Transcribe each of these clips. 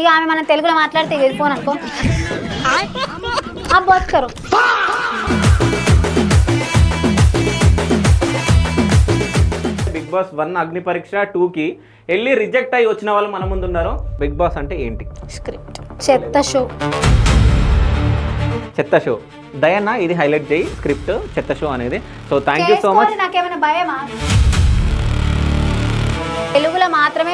ఇక ఆమె మనం తెలుగులో మాట్లాడితే ఇది ఫోన్ అనుకో బతుకరు. బిగ్ బాస్ 1 అగ్ని పరీక్ష 2కి వెళ్ళి రిజెక్ట్ అయ్యి వచ్చిన వాళ్ళు మన ముందు ఉన్నారు. బిగ్ బాస్ అంటే ఏంటి? స్క్రిప్ట్ చెత్త షో. చెత్త షో. దయన్న ఇది హైలైట్ చేయి, స్క్రిప్ట్ చెత్త షో అనేది. So thank you so much. నాకేమైనా భయమా? తెలుగులో మాత్రమే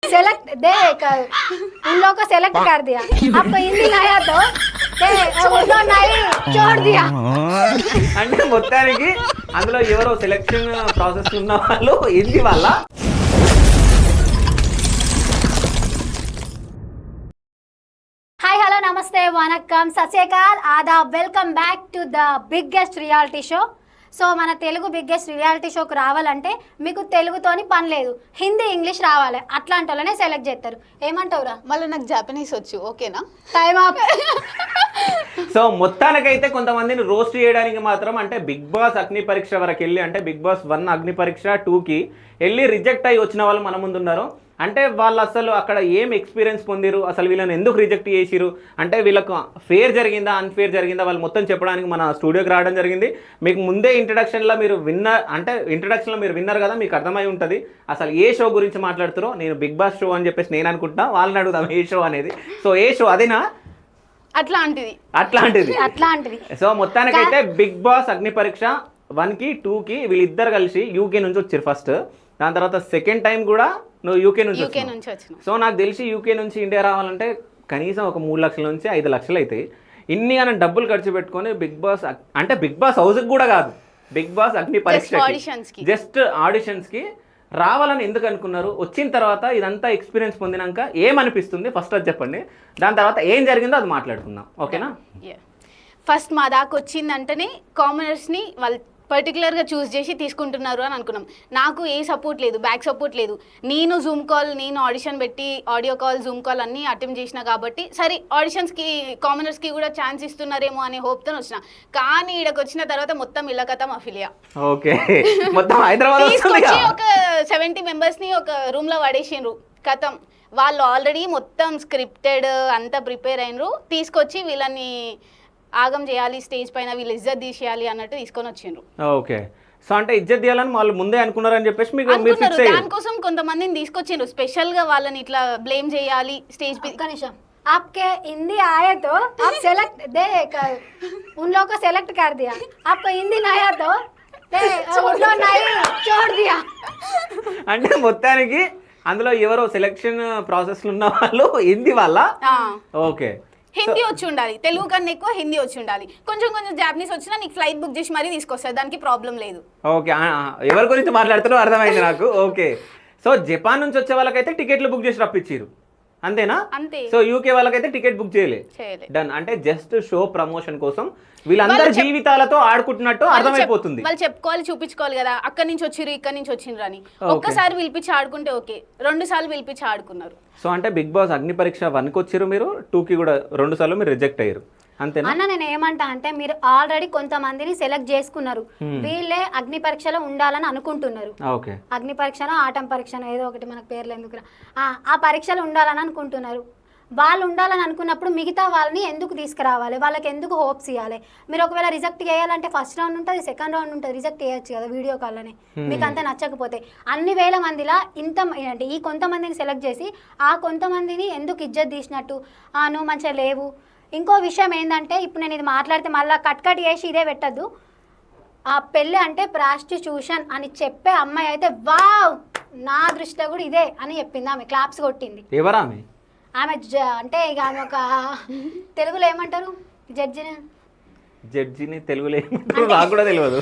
सेलेक्ट देख उन लोगों को सेलेक्ट कर दिया अब हिंदी आया तो उनको नहीं छोड़ दिया. అంటే మొత్తానికి అందులో ఎవరో సెలెక్షన్ ప్రాసెస్ ఉన్న వాళ్ళు హిందీ వాళ్ళ. हाय हेलो नमस्ते वनक्कम सत श्री अकाल आदाब welcome back to the biggest reality show. So మన తెలుగు బిగ్గెస్ట్ రియాలిటీ షోకి రావాలంటే మీకు తెలుగుతోని పని లేదు, హిందీ ఇంగ్లీష్ రావాలి. అట్లాంటి వాళ్ళనే సెలెక్ట్ చేస్తారు. ఏమంటావురా? మళ్ళీ నాకు జాపనీస్ వచ్చు, ఓకేనా? Time up. సో మొత్తానికైతే కొంతమందిని రోస్ట్ చేయడానికి మాత్రం అంటే బిగ్ బాస్ అగ్ని పరీక్ష వరకు వెళ్ళి అంటే బిగ్ బాస్ 1 అగ్ని పరీక్ష 2కి వెళ్ళి రిజెక్ట్ అయ్యి వచ్చిన వాళ్ళు మన ముందు ఉన్నారు. అంటే వాళ్ళు అసలు అక్కడ ఏం ఎక్స్పీరియన్స్ పొందిరు, అసలు వీళ్ళని ఎందుకు రిజెక్ట్ చేసిరు, అంటే వీళ్ళకు ఫేర్ జరిగిందా అన్ఫేర్ జరిగిందా వాళ్ళు మొత్తం చెప్పడానికి మన స్టూడియోకి రావడం జరిగింది. మీకు ముందే ఇంట్రడక్షన్లో మీరు విన్నర్ కదా, మీకు అర్థమై ఉంటుంది అసలు ఏ షో గురించి మాట్లాడుతారో. నేను బిగ్ బాస్ షో అని చెప్పేసి నేను అనుకుంటున్నా, వాళ్ళని అడుగుదాం ఏ షో అనేది. సో ఏ షో అదేనా? అట్లాంటిది. సో మొత్తానికైతే బిగ్ బాస్ అగ్ని పరీక్ష 1కి 2కి వీళ్ళిద్దరు కలిసి యూకే నుంచి వచ్చారు ఫస్ట్. దాని తర్వాత సెకండ్ టైం కూడా నువ్వు యూకే నుంచి వచ్చిన. సో నాకు తెలిసి యూకే నుంచి ఇండియా రావాలంటే కనీసం ఒక 3 లక్షల నుంచి 5 లక్షలు అవుతాయి. ఇన్ని అని డబ్బులు ఖర్చు పెట్టుకొని బిగ్ బాస్ అంటే బిగ్ బాస్ హౌస్కి కూడా కాదు, బిగ్ బాస్ అగ్ని పరీక్ష జస్ట్ ఆడిషన్స్కి రావాలని ఎందుకు అనుకున్నారు? వచ్చిన తర్వాత ఇదంతా ఎక్స్పీరియన్స్ పొందినాక ఏమనిపిస్తుంది ఫస్ట్ అది చెప్పండి, దాని తర్వాత ఏం జరిగిందో అది మాట్లాడుకుందాం, ఓకేనా? ఫస్ట్ మా దాకా వచ్చిందంటేనే కామనర్స్ని వాళ్ళు పర్టికులర్గా చూస్ చేసి తీసుకుంటున్నారు అని అనుకున్నాం. నాకు ఏ సపోర్ట్ లేదు, బ్యాక్ సపోర్ట్ లేదు. నేను జూమ్ కాల్, నేను ఆడిషన్ పెట్టి ఆడియో కాల్, జూమ్ కాల్ అన్నీ అటెంప్ట్ చేసిన కాబట్టి సరే ఆడిషన్స్కి కామనర్స్కి కూడా ఛాన్స్ ఇస్తున్నారేమో అనే హోప్తో వచ్చిన. కానీ ఇక్కడికి వచ్చిన తర్వాత మొత్తం ఇళ్ళ కథం అఫిలియా తీసుకొచ్చి ఒక 70 మెంబర్స్ని ఒక రూమ్లో పడేసిండ్రు. కథం వాళ్ళు ఆల్రెడీ మొత్తం స్క్రిప్టెడ్ అంతా ప్రిపేర్ అయినరు. తీసుకొచ్చి వీళ్ళని ఆగం చేయాలి, స్టేజ్ పైన వీళ్ళు ఇజ్జత్ తీసేయాలి అన్నట్టు తీసుకొని వచ్చిండ్రు. ఓకే. సో అంటే ఇజ్జత్ తీయాలని వాళ్ళు ముందే అనుకున్నారని చెప్పేసి మీకు మీరు అనుకున్నారు ఫిక్స్ అయ్యారు. దానికోసం కొంతమందిని తీసుకొచ్చిండ్రు స్పెషల్ గా వాళ్ళని ఇట్లా బ్లేమ్ చేయాలి స్టేజ్ మీద. ఒక్క నిమిషం आपके हिंदी आए तो आप सेलेक्ट दे उन लोगों को सेलेक्ट कर दिया आपको हिंदी नहीं आया तो उन लोग नहीं छोड़ दिया అంటే మొత్తానికి అందులో ఎవరో సెలక్షన్ ప్రాసెస్ ఉన్న వాళ్ళు హిందీ వాళ్ళ. ఓకే, హిందీ వచ్చి ఉండాలి, తెలుగు కన్నా ఎక్కువ హిందీ వచ్చి ఉండాలి. కొంచెం కొంచెం జాపనీస్ వచ్చినా నీకు ఫ్లైట్ బుక్ చేసి మరీ తీసుకొస్తారు, దానికి ప్రాబ్లం లేదు. ఓకే, ఎవరి గురించి మాట్లాడుతారో అర్థమైంది నాకు. ఓకే, సో జపాన్ నుంచి వచ్చే వాళ్ళకైతే టికెట్లు బుక్ చేసి రప్పించారు అంతేనా? అంతే. సో యూకే వాళ్ళకైతే టికెట్ బుక్ చేయలే. డన్. అంటే జస్ట్ షో ప్రమోషన్ కోసం వీళ్ళందరి జీవితాలతో ఆడుకుంటున్నట్టు అర్థమైపోతుంది. వాళ్ళు చెప్పుకోవాలి, చూపించుకోవాలి కదా, అక్కడి నుంచి వచ్చిర్రు ఇక్కడ నుంచి వచ్చిండ్రు అని. ఒక్కసారి పిలిపించి ఆడుకుంటే ఓకే, 2 సార్లు పిలిపించి ఆడుకున్నారు. సో అంటే బిగ్ బాస్ అగ్ని పరీక్ష 1కి వచ్చిర్రు మీరు, 2కి కూడా 2 సార్లు మీరు రిజెక్ట్ అయ్యారు అంతేనా? అన్న నేను ఏమంటా అంటే మీరు ఆల్రెడీ కొంతమందిని సెలెక్ట్ చేసుకున్నారు, వీళ్ళే అగ్ని పరీక్షలో ఉండాలని అనుకుంటున్నారు. ఓకే, అగ్ని పరీక్షనో ఆటం పరీక్షనో ఏదో ఒకటి మనకు పేర్లు ఎందుకు ఆ పరీక్షలు ఉండాలని అనుకుంటున్నారు. వాళ్ళు ఉండాలని అనుకున్నప్పుడు మిగతా వాళ్ళని ఎందుకు తీసుకురావాలి, వాళ్ళకి ఎందుకు హోప్స్ ఇవ్వాలి? మీరు ఒకవేళ రిజెక్ట్ చేయాలంటే ఫస్ట్ రౌండ్ ఉంటుంది, సెకండ్ రౌండ్ ఉంటుంది, రిజెక్ట్ చేయొచ్చు కదా వీడియో కాల్లోనే. మీకు అంతా నచ్చకపోతే అన్ని వేల మందిలా ఇంత అంటే ఈ కొంతమందిని సెలెక్ట్ చేసి ఆ కొంతమందిని ఎందుకు ఇజ్జత్ తీసినట్టు, నువ్వు మంచిగా లేవు. ఇంకో విషయం ఏంటంటే ఇప్పుడు నేను ఇది మాట్లాడితే మళ్ళీ కట్ చేసి ఇదే పెట్టద్దు. ఆ పెళ్ళి అంటే ప్రాస్టిట్యూషన్ అని చెప్పే అమ్మాయి అయితే వావ్ నా దృష్టిలో కూడా ఇదే అని చెప్పింది. ఆమె క్లాప్స్ కొట్టింది. ఎవరామె? ఆమె అంటే ఇక ఆమె ఒక తెలుగులో ఏమంటారు జడ్జిని తెలుగులో ఏమంటారు నాకు కూడా తెలియదు.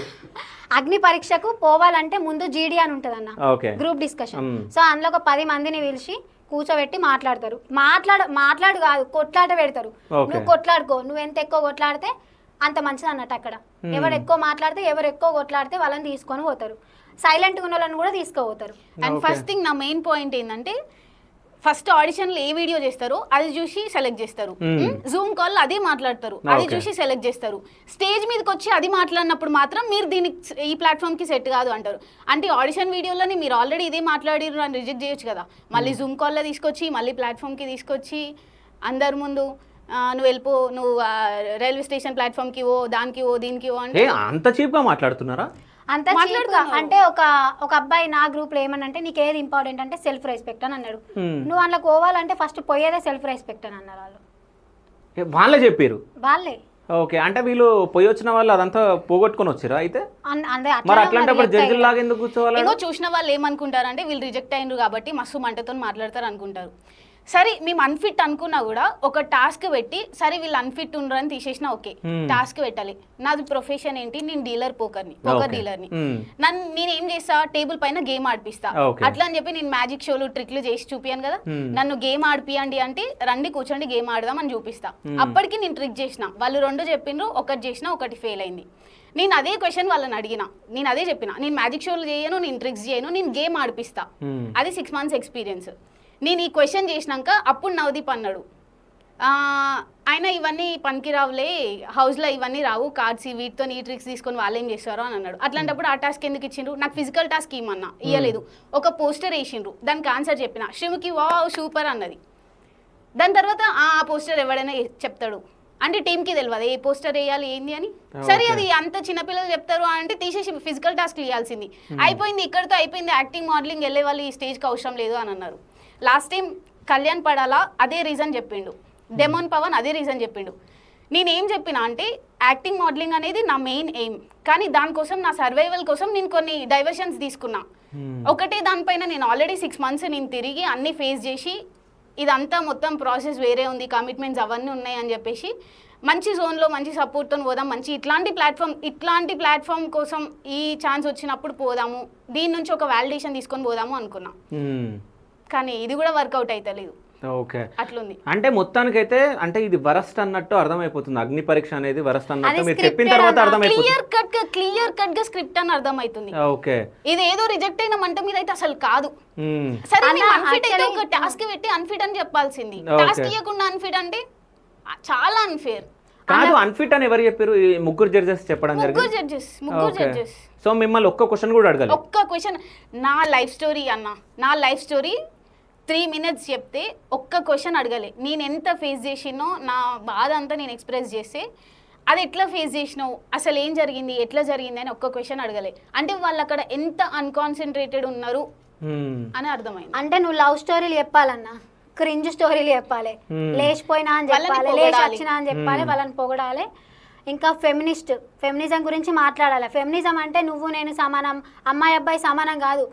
అగ్ని పరీక్షకు పోవాలంటే ముందు జీడీ అని ఉంటుంది అన్న, ఓకే, గ్రూప్ డిస్కషన్. సో అందులో ఒక 10 మందిని పిలిచి కూర్చోబెట్టి మాట్లాడతారు. మాట్లాడు కాదు, కొట్లాట పెడతారు. నువ్వు కొట్లాడుకో, నువ్వు ఎంత ఎక్కువ కొట్లాడితే అంత మంచిది అన్నట్టు. అక్కడ ఎవరు ఎక్కువ మాట్లాడితే ఎవరు ఎక్కువ కొట్లాడితే వాళ్ళని తీసుకొని పోతారు, సైలెంట్గా ఉన్న వాళ్ళని కూడా తీసుకుపోతారు. అండ్ ఫస్ట్ థింగ్ నా మెయిన్ పాయింట్ ఏంటంటే ఫస్ట్ ఆడిషన్లో ఏ వీడియో చేస్తారో అది చూసి సెలెక్ట్ చేస్తారు, జూమ్ కాల్ అదే మాట్లాడతారు, అది చూసి సెలెక్ట్ చేస్తారు. స్టేజ్ మీదకి వచ్చి అది మాట్లాడినప్పుడు మాత్రం మీరు దీనికి ఈ ప్లాట్ఫామ్కి సెట్ కాదు అంటారు. అంటే ఆడిషన్ వీడియోలోని మీరు ఆల్రెడీ ఇదే మాట్లాడిరు అని రిజెక్ట్ చేయొచ్చు కదా, మళ్ళీ జూమ్ కాల్లో తీసుకొచ్చి మళ్ళీ ప్లాట్ఫామ్కి తీసుకొచ్చి అందరి ముందు నువ్వు వెళ్ళిపో, నువ్వు రైల్వే స్టేషన్ ప్లాట్ఫామ్కి ఓ, దానికి ఓ, దీనికి ఓ అంటే అంత చీప్గా మాట్లాడుతున్నారా? అంత అంటే ఒక అబ్బాయి నా గ్రూప్ లో ఏమనంటే నీకు ఏది ఇంపార్టెంట్ అంటే సెల్ఫ్ రెస్పెక్ట్ అని అన్నాడు. నువ్వు అందులో పోవాలంటే ఫస్ట్ పోయేదే సెల్ఫ్ రెస్పెక్ట్ అని అన్నారు వాళ్ళు. వాళ్ళే చెప్పారు వాళ్ళే. ఓకే, అంటే వీళ్ళు పోయి వచ్చిన వాళ్ళు అదంతా పోగొట్టుకొని వచ్చారా అయితే? మరి అట్లాంటప్పుడు జడ్జిల లాగా ఎందుకు కూర్చోవాలి? ఏదో చూసిన వాళ్ళు ఏమనుకుంటారు అంటే వీళ్ళు రిజెక్ట్ అయినరు కాబట్టి మస్తు మంటతో మాట్లాడతారు అనుకుంటారు. సరే మేము అన్ఫిట్ అనుకున్నా కూడా ఒక టాస్క్ పెట్టి సరే వీళ్ళు అన్ఫిట్ ఉండరని తీసేసినా ఓకే, టాస్క్ పెట్టాలి. నాది ప్రొఫెషన్ ఏంటి, నేను డీలర్ పోకర్ డీలర్ని. నేను ఏం చేస్తా, టేబుల్ పైన గేమ్ ఆడిపిస్తా. అట్లా అని చెప్పి నేను మ్యాజిక్ షోలు ట్రిక్లు చేసి చూపియాను కదా, నన్ను గేమ్ ఆడిపియండి అంటే రండి కూర్చోండి గేమ్ ఆడదాం అని చూపిస్తా. అప్పటికి నేను ట్రిక్ చేసిన, వాళ్ళు 2 చెప్పిండ్రు, ఒకటి చేసినా ఒకటి ఫెయిల్ అయింది. నేను అదే క్వశ్చన్ వాళ్ళని అడిగిన, నేను అదే చెప్పిన, నేను మ్యాజిక్ షోలు చేయను, నేను ట్రిక్స్ చేయను, నేను గేమ్ ఆడిపిస్తా. అది 6 months ఎక్స్పీరియన్స్. నేను ఈ క్వశ్చన్ చేసినాక అప్పుడు నవదీప్ అన్నాడు, ఆయన ఇవన్నీ పనికిరావులే, హౌస్లో ఇవన్నీ రావు, కార్డ్స్ వీటితో ఈ ట్రిక్స్ తీసుకొని వాళ్ళు ఏం చేస్తారో అని అన్నాడు. అట్లాంటప్పుడు ఆ టాస్క్ ఎందుకు ఇచ్చిండ్రు? నాకు ఫిజికల్ టాస్క్ ఇవ్వమన్నా ఇవ్వలేదు. ఒక పోస్టర్ వేసిండ్రు, దానికి ఆన్సర్ చెప్పిన, శ్రీముఖి వావ్ సూపర్ అన్నది. దాని తర్వాత ఆ పోస్టర్ ఎవడైనా చెప్తాడు అంటే టీంకి తెలియదు ఏ పోస్టర్ వేయాలి ఏంది అని. సరే అది అంత చిన్నపిల్లలు చెప్తారు అంటే తీసేసి ఫిజికల్ టాస్క్ ఇవ్వాల్సింది. అయిపోయింది, ఇక్కడితో అయిపోయింది, యాక్టింగ్ మోడలింగ్ వెళ్ళే వాళ్ళు ఈ స్టేజ్కి అవసరం లేదు అని అన్నారు. లాస్ట్ టైం కళ్యాణ్ పడాలా అదే రీజన్ చెప్పిండు, డెమోన్ పవన్ అదే రీజన్ చెప్పిండు. నేనేం చెప్పినా అంటే యాక్టింగ్ మోడలింగ్ అనేది నా మెయిన్ ఎయిమ్, కానీ దానికోసం నా సర్వైవల్ కోసం నేను కొన్ని డైవర్షన్స్ తీసుకున్నా. ఒకటే దానిపైన నేను ఆల్రెడీ 6 months నేను తిరిగి అన్ని ఫేస్ చేసి ఇదంతా మొత్తం ప్రాసెస్ వేరే ఉంది, కమిట్మెంట్స్ అవన్నీ ఉన్నాయి అని చెప్పేసి మంచి జోన్లో మంచి సపోర్ట్తో పోదాం, మంచి ఇట్లాంటి ప్లాట్ఫామ్ కోసం ఈ ఛాన్స్ వచ్చినప్పుడు పోదాము, దీని నుంచి ఒక వాలిడేషన్ తీసుకొని పోదాము అనుకున్నా. కానీ ఇది కూడా వర్కౌట్ అవుతలేదు. ఓకే, అట్లుంది. అంటే మొత్తానికైతే అంటే ఇది వరస్ట్ అన్నట్టు అర్థమైపోతుంది, అగ్ని పరీక్ష అనేది వరస్ట్ అన్నట్టు మీరు చెప్పిన తర్వాత అర్థమైపోతుంది. క్లియర్ కట్ గా స్క్రిప్ట్ అని అర్థమవుతుంది. ఓకే, ఇది ఏదో రిజెక్ట్ అయిన మంట మీద అయితే అసలు కాదు. సరే అన్ఫిట్ అయితే ఒక టాస్క్ పెట్టి అన్ఫిట్ అని చెప్పాల్సింది, టాస్క్ ఇవ్వకుండా అన్ఫిట్ అంటే చాలా అన్ఫేర్. కాదు, అన్ఫిట్ అని ఎవరు చెప్పారు? 3 జడ్జెస్ చెప్పడం జరిగింది. ముగ్గురు జడ్జెస్. సో మిమ్మల్ని ఒక్క క్వశ్చన్ కూడా అడగాలి? ఒక్క క్వశ్చన్, నా లైఫ్ స్టోరీ అన్న, నా లైఫ్ స్టోరీ 3 minutes చెప్తే ఒక్క క్వశ్చన్ అడగలే. నేను ఎంత ఫేస్ చేసినో నా బాధ అంతా నేను ఎక్స్ప్రెస్ చేస్తే అది ఎట్లా ఫేస్ చేసినావు, అసలు ఏం జరిగింది, ఎట్లా జరిగింది అని ఒక్క క్వశ్చన్ అడగలే. అంటే వాళ్ళు అక్కడ ఎంత అన్కాన్సన్ట్రేటెడ్ ఉన్నారు అని అర్థమైంది. అంటే నువ్వు లవ్ స్టోరీలు చెప్పాలన్నా, క్రింజ్ స్టోరీలు చెప్పాలి, లేచిపోయినా అని వాళ్ళని చెప్పాలి, లేచి పొగడాలి. వచ్చినా అని చెప్పాలి, వాళ్ళని పొగడాలి. ఇంకా ఫెమినిజం గురించి మాట్లాడాలి. ఫెమినిజం అంటే నువ్వు నేను సమానం, అమ్మాయి అబ్బాయి సమానం కాదు.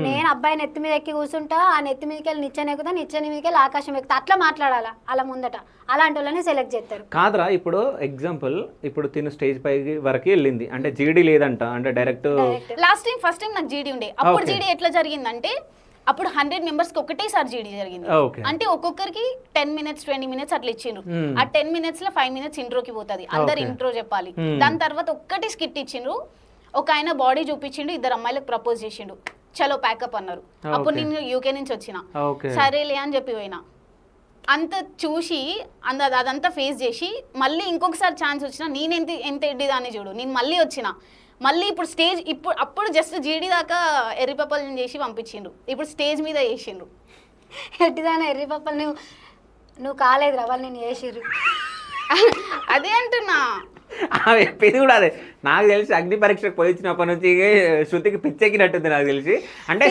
నేను అబ్బాయి నెత్తి మీద ఎక్కి కూర్చుంటా, ఆ నెత్తి మీదకి వెళ్ళి నిచ్చెన ఎక్కుతా, నిచ్చెన మీదకి వెళ్ళి ఆకాశం ఎక్కుతా, అట్లా మాట్లాడాలా అలా ముందట. అలాంటి వాళ్ళని సెలెక్ట్ చేస్తారు. కాదురా, ఇప్పుడు ఎగ్జాంపుల్, ఇప్పుడు తిను స్టేజ్ పై వరకు వెళ్ళింది అంటే జీడీ లేదంట, అంటే డైరెక్ట్ ఫస్ట్ టైం నాకు జీడీ ఉండే. అప్పుడు జీడీ ఎట్లా జరిగిందంటే అప్పుడు 100 మెంబర్స్కి ఒకటేసారి జీడీ జరిగింది. అంటే ఒక్కొక్కరికి 10 minutes 20 minutes అట్లా ఇచ్చిండ్రు. ఆ 10 minutes లో 5 minutes ఇంట్రోకి పోతుంది, అందరు ఇంట్రో చెప్పాలి. దాని తర్వాత ఒక్కటి స్కిట్ ఇచ్చిండ్రు, ఒక ఆయన బాడీ చూపించిండు, 2 అమ్మాయిలకు ప్రపోజ్ చేసిండు, చలో ప్యాకప్ అన్నారు. అప్పుడు నేను యూకే నుంచి వచ్చిన, సరేలే అని చెప్పి పోయినా. అంత చూసి అదంతా ఫేస్ చేసి మళ్ళీ ఇంకొకసారి ఛాన్స్ వచ్చిన నేను ఎంత ఎడ్డిదాన్ని చూడు, నేను మళ్ళీ వచ్చిన. మళ్ళీ ఇప్పుడు స్టేజ్ అప్పుడు జస్ట్ జీడీ దాకా ఎర్రిపప్పలు చేసి పంపించిండ్రు, ఇప్పుడు స్టేజ్ మీద వేసిండ్రు. ఎట్టిదానా ఎర్రి పప్పలు నువ్వు కాలేదురా, వాళ్ళు నేను చేసిర్రు. అదే అంటున్నా. చెప్పేది కూడా అదే. నాకు తెలిసి అగ్ని పరీక్షకు పోయి వచ్చినప్పటి నుంచి శృతికి పిచ్చెక్కినట్టుంది నాకు తెలిసి. అంటే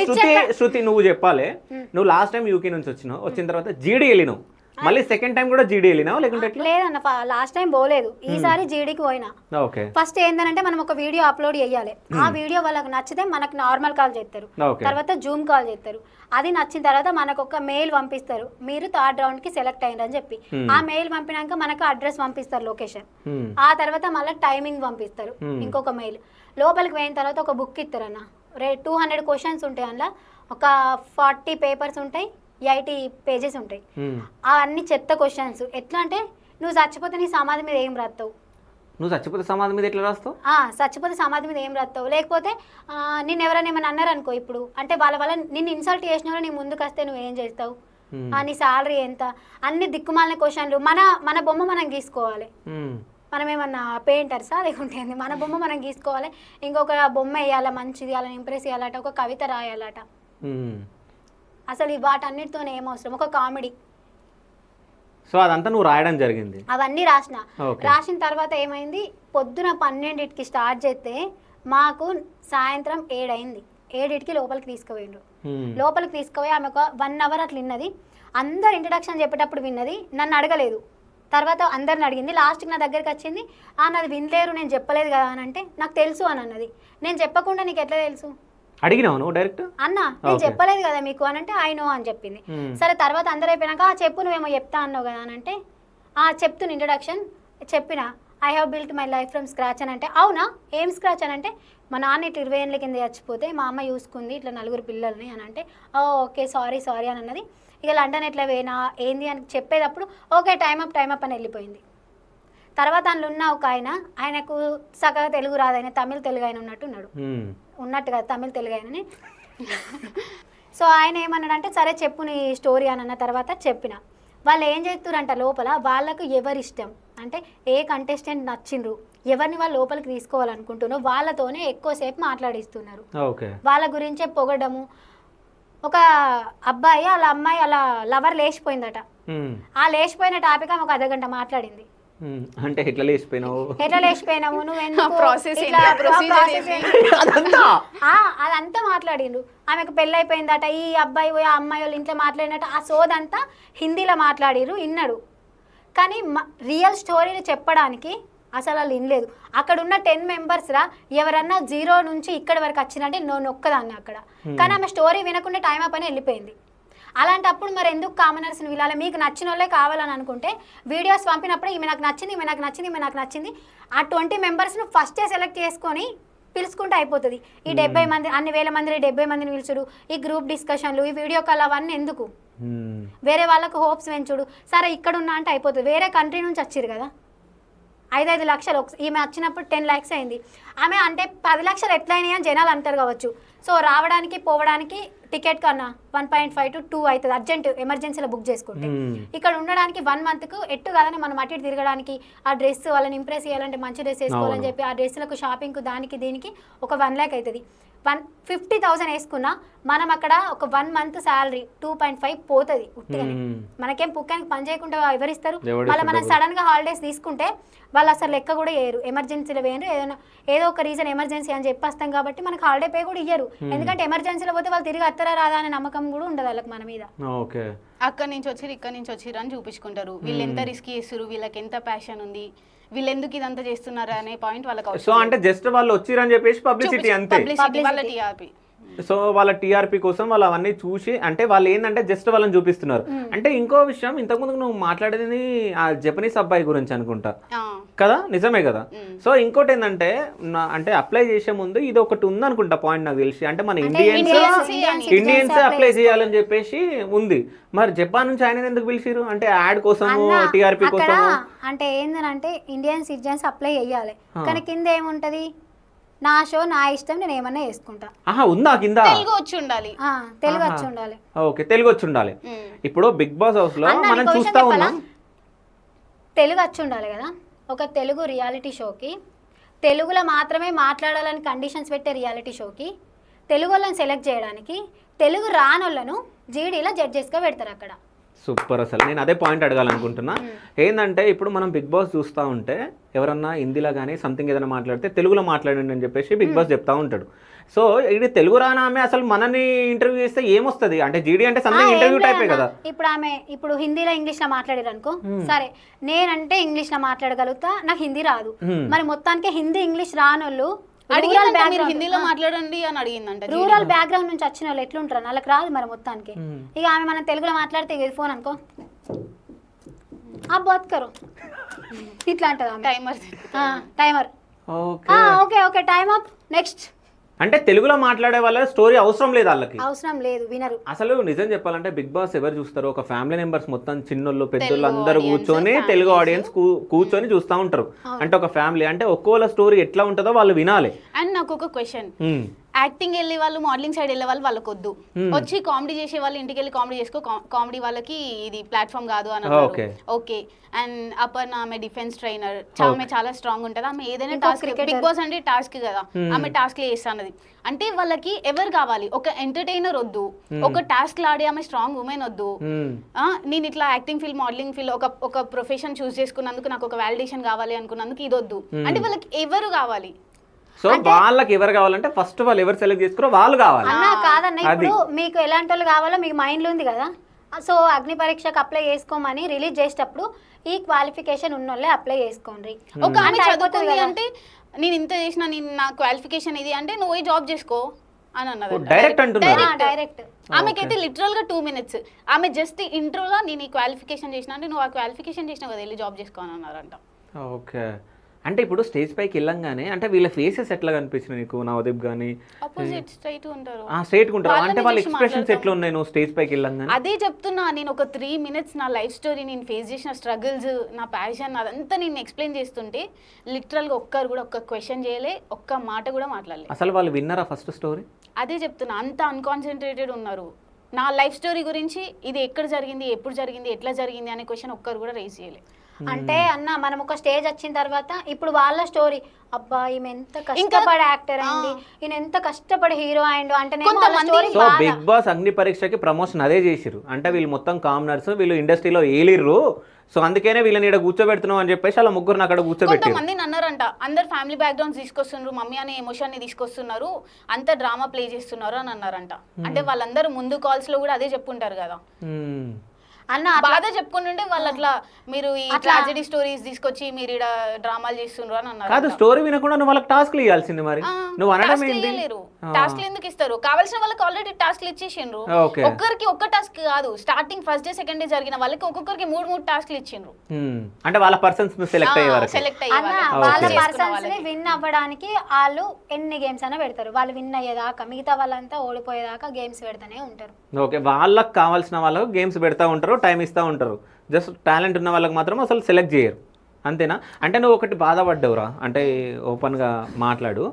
శృతి నువ్వు చెప్పాలి, నువ్వు లాస్ట్ టైం యూకే నుంచి వచ్చిన తర్వాత జీడీ వెళ్ళినావు, మళ్ళీ సెకండ్ టైం కూడా జీడీ వెళ్ళినావు లేకుంటే లేదన్న, లాస్ట్ టైం పోలేదు, ఈసారి జీడీకి పోయినా. ఫస్ట్ ఏంటంటే మనం ఒక వీడియో అప్లోడ్ చేయాలి, ఆ వీడియో వాళ్ళకి నచ్చితే మనకు నార్మల్ కాల్ చేస్తారు, తర్వాత జూమ్ కాల్ చేస్తారు. అది నచ్చిన తర్వాత మనకు ఒక మెయిల్ పంపిస్తారు, మీరు 3rd రౌండ్ కి సెలెక్ట్ అయ్యారని చెప్పి. ఆ మెయిల్ పంపినాక మనకు అడ్రస్ పంపిస్తారు, లొకేషన్. ఆ తర్వాత మళ్ళీ టైమింగ్ పంపిస్తారు, ఇంకొక మెయిల్. లోపలికి పోయిన తర్వాత ఒక బుక్ ఇస్తారు అన్న, 200 క్వశ్చన్స్ ఉంటాయి, అందులో ఒక 40 పేపర్స్ ఉంటాయి, 80 pages ఉంటాయి. అవన్నీ చెత్త క్వశ్చన్స్. ఎట్లా అంటే నువ్వు చచ్చిపోతే నీ సమాధి మీద ఏం రాస్తావు, నువ్వు చచ్చిపోతే సమాధి మీద ఎట్లా రాస్తావు, చచ్చిపోతే సమాధి మీద ఏం రాస్తావు, లేకపోతే నిన్ను ఎవరైనా ఏమైనా అన్నారు అనుకో, ఇప్పుడు అంటే వాళ్ళ నిన్ను ఇన్సల్ట్ చేసిన వాళ్ళు నీ ముందుకు వస్తే నువ్వేం చేస్తావు, నీ శాలరీ ఎంత, అన్ని దిక్కుమాలిన క్వశ్చన్లు. మన బొమ్మ మనం గీసుకోవాలి, మనం ఏమన్నా పెయింటర్సా లేకుంటే మన బొమ్మ మనం గీసుకోవాలి, ఇంకొక బొమ్మ వేయాలా మంచిది, అలా ఇంప్రెస్ చేయాలట, ఒక కవిత రాయాలట. అసలు వాటన్నిటితో ఏం అవసరం, ఒక కామెడీ. సో అదంతా నువ్వు రాయడం జరిగింది, అవన్నీ రాసిన తర్వాత ఏమైంది, పొద్దున 12కి స్టార్ట్ చేస్తే మాకు సాయంత్రం 7 అయింది. 7కి లోపలికి తీసుకుపోయిండ్రు. లోపలికి తీసుకుపోయి ఆమె ఒక 1 hour అట్లా విన్నది. అందరు ఇంట్రడక్షన్ చెప్పేటప్పుడు విన్నది, నన్ను అడగలేదు. తర్వాత అందరిని అడిగింది, లాస్ట్కి నా దగ్గరికి వచ్చింది, నాది వినలేరు, నేను చెప్పలేదు కదా అని అంటే, నాకు తెలుసు అని అన్నది. నేను చెప్పకుండా నీకు ఎట్లా తెలుసు అడిగినావు నువ్వు డైరెక్ట్ అన్న, నేను చెప్పలేదు కదా మీకు అని అంటే ఐ నో అని చెప్పింది. సరే తర్వాత అందరూ అయిపోయినాక చెప్పు నువ్వేమో చెప్తా అన్నావు కదా అని అంటే, చెప్తున్న ఇంట్రడక్షన్ చెప్పిన, I have built my life from scratch అని అంటే, అవునా ఏం స్క్రాచ్ అని అంటే, మా నాన్న ఇట్లా 20 ఏళ్ళ కింద చచ్చిపోతే మా అమ్మ చూసుకుంది ఇట్లా 4 పిల్లల్ని అని అంటే, ఓకే సారీ అని అన్నది. ఇక లండన్ ఎట్లా వేనా ఏంది అని చెప్పేటప్పుడు ఓకే టైం అప్ అని వెళ్ళిపోయింది. తర్వాత అందులో ఉన్న ఒక ఆయనకు సగం తెలుగు రాదు, ఆయన తెలుగు ఆయన ఉన్నట్టుగా తమిళ తెలుగు ఆయనని. సో ఆయన ఏమన్నాడంటే, సరే చెప్పు నీ స్టోరీ అని అన్న తర్వాత చెప్పిన. వాళ్ళు ఏం చేస్తురంట లోపల, వాళ్ళకు ఎవరిష్టం అంటే ఏ కంటెస్టెంట్ నచ్చిండ్రు, ఎవరిని వాళ్ళు లోపలికి తీసుకోవాలనుకుంటున్నారో వాళ్ళతోనే ఎక్కువసేపు మాట్లాడిస్తున్నారు. వాళ్ళ గురించే పొగడము. ఒక అబ్బాయి వాళ్ళ అమ్మాయి వాళ్ళ లవర్ లేచిపోయిందట, ఆ లేచిపోయిన టాపిక్ ఆమె ఒక అర్ధగంట మాట్లాడింది. అంటే ఎట్లా లేచిపోయినావు నువ్వు అదంతా మాట్లాడిండ్రు. ఆమెకు పెళ్ళి అయిపోయిందట, ఈ అబ్బాయి ఆ అమ్మాయి వాళ్ళు ఇంట్లో మాట్లాడినట్టు ఆ సోదంతా హిందీలో మాట్లాడిరు, విన్నాడు. కానీ రియల్ స్టోరీలు చెప్పడానికి అసలు వాళ్ళు వినలేదు. అక్కడ ఉన్న 10 members రా ఎవరన్నా 0 నుంచి ఇక్కడి వరకు వచ్చినంటే నొక్కదాన్ని అక్కడ. కానీ ఆమె స్టోరీ వినకుండా టైం అప్ అని వెళ్ళిపోయింది. అలాంటప్పుడు మరి ఎందుకు కామనర్స్ని వీళ్ళాలి, మీకు నచ్చిన వాళ్ళే కావాలని అనుకుంటే వీడియోస్ పంపినప్పుడు ఈమె నాకు నచ్చింది ఆ 20 members ఫస్టే సెలెక్ట్ చేసుకొని పిలుచుకుంటే అయిపోతుంది. ఈ 70 మంది అన్ని వేల మంది 70 మందిని పిలుచుడు, ఈ గ్రూప్ డిస్కషన్లు, ఈ వీడియో కాల్ అవన్నీ ఎందుకు, వేరే వాళ్ళకు హోప్స్ పెంచుడు. సరే ఇక్కడ ఉన్నా అంటే అయిపోతుంది, వేరే కంట్రీ నుంచి వచ్చారు కదా, 5 లక్షలు ఈమె వచ్చినప్పుడు 10 lakhs అయింది. ఆమె అంటే 10 లక్షలు ఎట్లయినాయి అని జనాలు అంటారు కావచ్చు. సో రావడానికి పోవడానికి టికెట్ కన్నా 1.5 to 2 అవుతుంది, అర్జెంట్ ఎమర్జెన్సీలో బుక్ చేసుకుంటే. ఇక్కడ ఉండడానికి 1 monthకు ఎట్టు కాదని మనం అటు ఇటు తిరగడానికి, ఆ డ్రెస్ వాళ్ళని ఇంప్రెస్ చేయాలంటే మంచి డ్రెస్ వేసుకోవాలని చెప్పి ఆ డ్రెస్లకు షాపింగ్కు దానికి దీనికి ఒక 1 lakh అవుతుంది. 50,000 వేసుకున్నా మనం అక్కడ ఒక 1 month శాలరీ 2.5 పోతుంది ఉట్టిగానే. మనకేం పుక్కానికి పని చేయకుండా ఎవరిస్తారు? మళ్ళీ మనం సడన్ గా హాలిడేస్ తీసుకుంటే వాళ్ళు అసలు లెక్క కూడా వేయరు, ఎమర్జెన్సీలో వేయరు, ఏదో ఒక రీజన్ ఎమర్జెన్సీ అని చెప్పేస్తాం కాబట్టి మనకు హాలిడే పే కూడా ఇయ్యరు. ఎందుకంటే ఎమర్జెన్సీలో పోతే వాళ్ళు తిరిగి అత్తరా రాదా అనే నమ్మకం కూడా ఉండదు వాళ్ళకి మన మీద. అక్కడి నుంచి వచ్చిరు ఇక్కడ నుంచి వచ్చిరు అని చూపించుకుంటారు. వీళ్ళు ఎంత రిస్క్ చేస్తారు, వీళ్ళకి ఎంత ప్యాషన్ ఉంది, వీళ్ళు ఎందుకు ఇదంతా చేస్తున్నారు అనే పాయింట్ వాళ్ళకి. సో అంటే జస్ట్ వాళ్ళు వచ్చిరని చెప్పేసి పబ్లిసిటీ అంతే. పబ్లిసిటీ వాళ్ళ టీఆర్పీ. సో వాళ్ళ టీఆర్పీ కోసం వాళ్ళు అవన్నీ చూసి అంటే వాళ్ళు ఏంటంటే జస్ట్ వాళ్ళని చూపిస్తున్నారు. అంటే ఇంకో విషయం, ఇంతకుముందు నువ్వు మాట్లాడేది ఆ జపనీస్ అబ్బాయి గురించి అనుకుంటా కదా, నిజమే కదా. సో ఇంకోటి ఏంటంటే అంటే అప్లై చేసే ముందు ఇది ఒకటి ఉంది అనుకుంటా పాయింట్ నాకు తెలిసి, అంటే మన ఇండియన్స్ అప్లై చేయాలని చెప్పేసి ఉంది. మరి జపాన్ నుంచి ఆయన ఎందుకు పిలిచిరు? అంటే యాడ్ కోసం, టీఆర్పీ కోసం? అంటే ఏంటంటే ఇండియన్ సిటిజన్స్ అప్లై చేయాలి, కానీ కింద ఏముంటది, నా షో నా ఇష్టం, నేను ఏమన్నా వేసుకుంటా. ఉందా కింద? తెలుగు వచ్చి ఉండాలి. తెలుగు వచ్చి ఉండాలి. ఓకే, తెలుగు వచ్చి ఉండాలి. ఇప్పుడు బిగ్ బాస్ హౌస్ లో మనం చూస్తా ఉన్నాం, తెలుగు వచ్చి ఉండాలి కదా. ఒక తెలుగు రియాలిటీ షోకి తెలుగులో మాత్రమే మాట్లాడాలని కండిషన్స్ పెట్టే రియాలిటీ షోకి తెలుగు వాళ్ళని సెలెక్ట్ చేయడానికి తెలుగు రానోళ్ళను జీడీలో జడ్జెస్గా పెడతారు అక్కడ. సూపర్. అసలు నేను అదే పాయింట్ అడగాలనుకుంటున్నా. ఏంటంటే ఇప్పుడు మనం బిగ్ బాస్ చూస్తూ ఉంటే ఎవరన్నా హిందీలో కానీ సంథింగ్ ఏదైనా మాట్లాడితే తెలుగులో మాట్లాడండి అని చెప్పేసి బిగ్ బాస్ చెప్తా ఉంటాడు. సో ఇది తెలుగు రానా ఆమె అసలు మనని ఇంటర్వ్యూ చేస్తే ఏమొస్తుంది? అంటే జీడీ అంటే సంథింగ్ ఇంటర్వ్యూ టైపే కదా. ఇప్పుడు ఆమె ఇప్పుడు హిందీలో ఇంగ్లీష్లో మాట్లాడారు అనుకో, సరే నేనంటే ఇంగ్లీష్లో మాట్లాడగలుగుతా, నాకు హిందీ రాదు. మరి మొత్తానికి హిందీ ఇంగ్లీష్ రానోళ్ళు హిందీలో మాట్లాడండి అని అడిగిందంట. రూరల్ బ్యాక్గ్రౌండ్ నుంచి వచ్చిన వాళ్ళు ఎట్లుంటారు, వాళ్ళకి రాదు మరి మొత్తానికి. ఇక ఆమె మనం తెలుగులో మాట్లాడితే ఇది ఫోన్ అనుకో, ఆ బతుకరు ఇట్లా అంటది timer. Okay okay time up, next. అంటే తెలుగులో మాట్లాడే వాళ్ళ స్టోరీ అవసరం లేదు, వాళ్ళకి అవసరం లేదు, వినరు. అసలు నిజం చెప్పాలంటే బిగ్ బాస్ ఎవరు చూస్తారు? ఒక ఫ్యామిలీ మెంబర్స్ మొత్తం చిన్నోళ్ళు పెద్దోళ్ళు అందరూ కూర్చొని తెలుగు ఆడియన్స్ కూర్చొని చూస్తూ ఉంటారు. అంటే ఒక ఫ్యామిలీ అంటే ఒక్కోళ్ళ స్టోరీ ఎట్లా ఉంటుందో వాళ్ళు వినాలి. అండ్ నాకు ఒక క్వశ్చన్, యాక్టింగ్ వెళ్ళే వాళ్ళు, మోడలింగ్ సైడ్ వెళ్ళే వాళ్ళు వాళ్ళకి వద్దు, వచ్చి కామెడీ చేసే వాళ్ళు ఇంటికి వెళ్ళి కామెడీ చేసుకో, కామెడీ వాళ్ళకి ఇది ప్లాట్ఫామ్ కాదు అని అన్నారు. ఓకే. అండ్ అపర్ణ ఆమె డిఫెన్స్ ట్రైనర్, ఆమె చాలా స్ట్రాంగ్ ఉంటుంది, ఆమె ఏదైనా టాస్క్, బిగ్ బాస్ అంటే టాస్క్ కదా, ఆమె టాస్క్ చేస్తానది. అంటే వాళ్ళకి ఎవరు కావాలి? ఒక ఎంటర్టైనర్ వద్దు, ఒక టాస్క్ ఆడే ఆమె స్ట్రాంగ్ ఉమెన్ వద్దు. నేను ఇట్లా యాక్టింగ్ ఫీల్డ్, మోడలింగ్ ఫీల్డ్ ఒక ప్రొఫెషన్ చూస్ చేసుకున్నందుకు నాకు ఒక వాలిడేషన్ కావాలి అనుకున్నందుకు ఇది వద్దు. అంటే వాళ్ళకి ఎవరు కావాలి? సో వాళ్ళకి ఎవరు కావాలంటే ఫస్ట్ వాళ్ళు ఎవరు సెలెక్ట్ చేసుకురో వాళ్ళు కావాలి. కాదన్న, ఇప్పుడు మీకు ఎలాంటి వాళ్ళు కావాలో మీకు మైండ్లో ఉంది కదా. సో అగ్ని పరీక్షకు అప్లై చేసుకోమని రిలీజ్ చేసేటప్పుడు ఈ క్వాలిఫికేషన్ ఉన్నోళ్ళే అప్లై చేసుకోండి. ఒక ఆమె చదువుకుంది అంటే నేను ఇంత చేసిన, నేను నా క్వాలిఫికేషన్ ఇది అంటే నువ్వు పోయి జాబ్ చేసుకో అని అన్నది. డైరెక్ట్ ఆమెకైతే లిటరల్ గా 2 minutes ఆమె జస్ట్ ఇంట్రోలో నేను ఈ క్వాలిఫికేషన్ చేసిన అంటే నువ్వు ఆ క్వాలిఫికేషన్ చేసినావు కదా, వెళ్ళి జాబ్ చేసుకో అని అన్నారంట. ఓకే. అంటే ఇప్పుడు స్టేజ్ పైకి వెళ్ళంగానే అంటే వీళ్ళ ఫేసెస్ ఎట్లా కనిపించినాయి నీకు? నవదీప్ గానీ స్ట్రైట్ ఉంటారు, స్ట్రైట్ ఉంటారు. అంటే వాళ్ళ ఎక్స్ప్రెషన్స్ ఎట్లా ఉన్నాయి నువ్వు స్టేజ్ పైకి వెళ్ళంగానే? అదే చెప్తున్నా నేను, ఒక 3 minutes నా లైఫ్ స్టోరీ, నేను ఫేస్ చేసిన స్ట్రగుల్స్, నా ప్యాషన్, అదంతా నేను ఎక్స్ప్లెయిన్ చేస్తుంటే లిటరల్ గా ఒక్కరు కూడా ఒక్క క్వశ్చన్ చేయలే, ఒక్క మాట కూడా మాట్లాడలేదు. అసలు వాళ్ళు విన్నారా ఫస్ట్ స్టోరీ? అదే చెప్తున్నా, అంత అన్కాన్సన్ట్రేటెడ్ ఉన్నారు. నా లైఫ్ స్టోరీ గురించి ఇది ఎక్కడ జరిగింది, ఎప్పుడు జరిగింది, ఎట్లా జరిగింది అనే క్వశ్చన్ ఒక్కరు కూడా రేస్ చేయలేదు. అంటే అన్న మనం ఒక స్టేజ్ వచ్చిన తర్వాత ఇప్పుడు వాళ్ళ స్టోరీ, అబ్బా ఈమె ఎంత కష్టపడి యాక్టర్ అయింది, ఈయన ఎంత కష్టపడి హీరో అయిండు అంటే సో బిగ్ బాస్ అగ్ని పరీక్షకి ప్రమోషన్ అదే చేసిరు. అంటే వీళ్ళు మొత్తం కామనర్స్, వీళ్ళు ఇండస్ట్రీలో ఏలిర్రు, సో అందుకనే వీళ్ళని ఇక్కడ కూర్చోబెడుతున్నాం అని చెప్పేసి అలా ముగ్గురు అక్కడ కూర్చోబెట్టారు. కొంతమంది అన్నారంట, అందరు ఫ్యామిలీ బ్యాక్గ్రౌండ్స్ తీసుకొస్తున్నారు, మమ్మీ అనే ఎమోషన్ ని తీసుకొస్తున్నారు, అంత డ్రామా ప్లే చేస్తున్నారు అని అన్నారంట. అంటే వాళ్ళందరూ ముందు కాల్స్ లో కూడా అదే చెప్పుంటారు కదా అన్న, బాధ చెప్పుకుంటుంటే వాళ్ళు అట్లా మీరు ఈ ట్రాజెడీ స్టోరీస్ తీసుకొచ్చి మీరు ఇక్కడ డ్రామాలు చేస్తున్నారు అని అన్నారు. కాదు, స్టోరీ వినకుండా నువ్వు వాళ్ళకి టాస్క్లు ఇవ్వాల్సింది. మరి నువ్వు అనడం ఏంటి? టాస్క్లు ఎందుకు ఇస్తారు? కావాల్సిన వాళ్ళకి ఆల్రెడీ టాస్క్లు ఇచ్చేసిండ్రు. ఒక్కరికి ఒక్క టాస్క్ కాదు, starting first day second day జరిగిన వాళ్ళకి ఒక్కొక్కరికి 3 టాస్క్లు ఇచ్చిండ్రు. అంటే వాళ్ళ పర్సన్స్ సెలెక్ట్ అయ్యేవారు, వాళ్ళ పర్సన్స్ ని విన్ అవ్వడానికి వాళ్ళు ఎన్ని గేమ్స్ అయినా పెడతారు. వాళ్ళు విన్ అయ్యేదాకా, మిగతా వాళ్ళంతా ఓడిపోయేదాకా గేమ్స్ పెడతానే ఉంటారు. ఓకే, వాళ్ళకి కావాల్సిన వాళ్ళకు గేమ్స్ పెడతా ఉంటారు, టైం ఇస్తూ ఉంటారు. జస్ట్ టాలెంట్ ఉన్న వాళ్ళకి మాత్రం అసలు సెలెక్ట్ చేయరు, అంతేనా? అంటే నువ్వు ఒకటి బాధపడ్డావురా, అంటే ఓపెన్గా మాట్లాడు.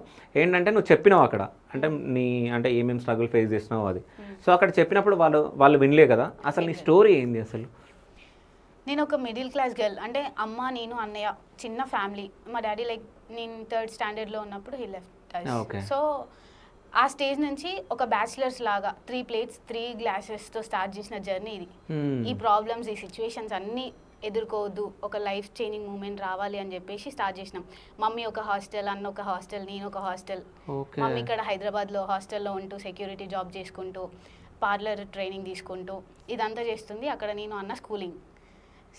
ఏంటంటే నువ్వు చెప్పినావు అక్కడ, అంటే నీ అంటే ఏమేమి స్ట్రగుల్ ఫేస్ చేసినావు అది. సో అక్కడ చెప్పినప్పుడు వాళ్ళు వినలే కదా, అసలు నీ స్టోరీ ఏంది అసలు? నేను ఒక మిడిల్ క్లాస్ గర్ల్, అంటే అమ్మ, నేను, అన్నయ్య, చిన్న ఫ్యామిలీ. మా డాడీ లైక్ నేను 3rd standard లో ఉన్నప్పుడు హీ లెఫ్ట్. సో ఆ స్టేజ్ నుంచి ఒక బ్యాచిలర్స్ లాగా 3 plates 3 glasses-తో స్టార్ట్ చేసిన జర్నీ ఇది. ఈ ప్రాబ్లమ్స్, ఈ సిచ్యువేషన్స్ అన్నీ ఎదుర్కోవద్దు, ఒక లైఫ్ చేంజింగ్ మూమెంట్ రావాలి అని చెప్పేసి స్టార్ట్ చేసినాం. మమ్మీ ఒక హాస్టల్, అన్న ఒక హాస్టల్, నేను ఒక హాస్టల్. మమ్మీ ఇక్కడ హైదరాబాద్లో హాస్టల్లో ఉంటూ సెక్యూరిటీ జాబ్ చేసుకుంటూ పార్లర్ ట్రైనింగ్ తీసుకుంటూ ఇదంతా చేస్తుంది. అక్కడ నేను అన్న స్కూలింగ్.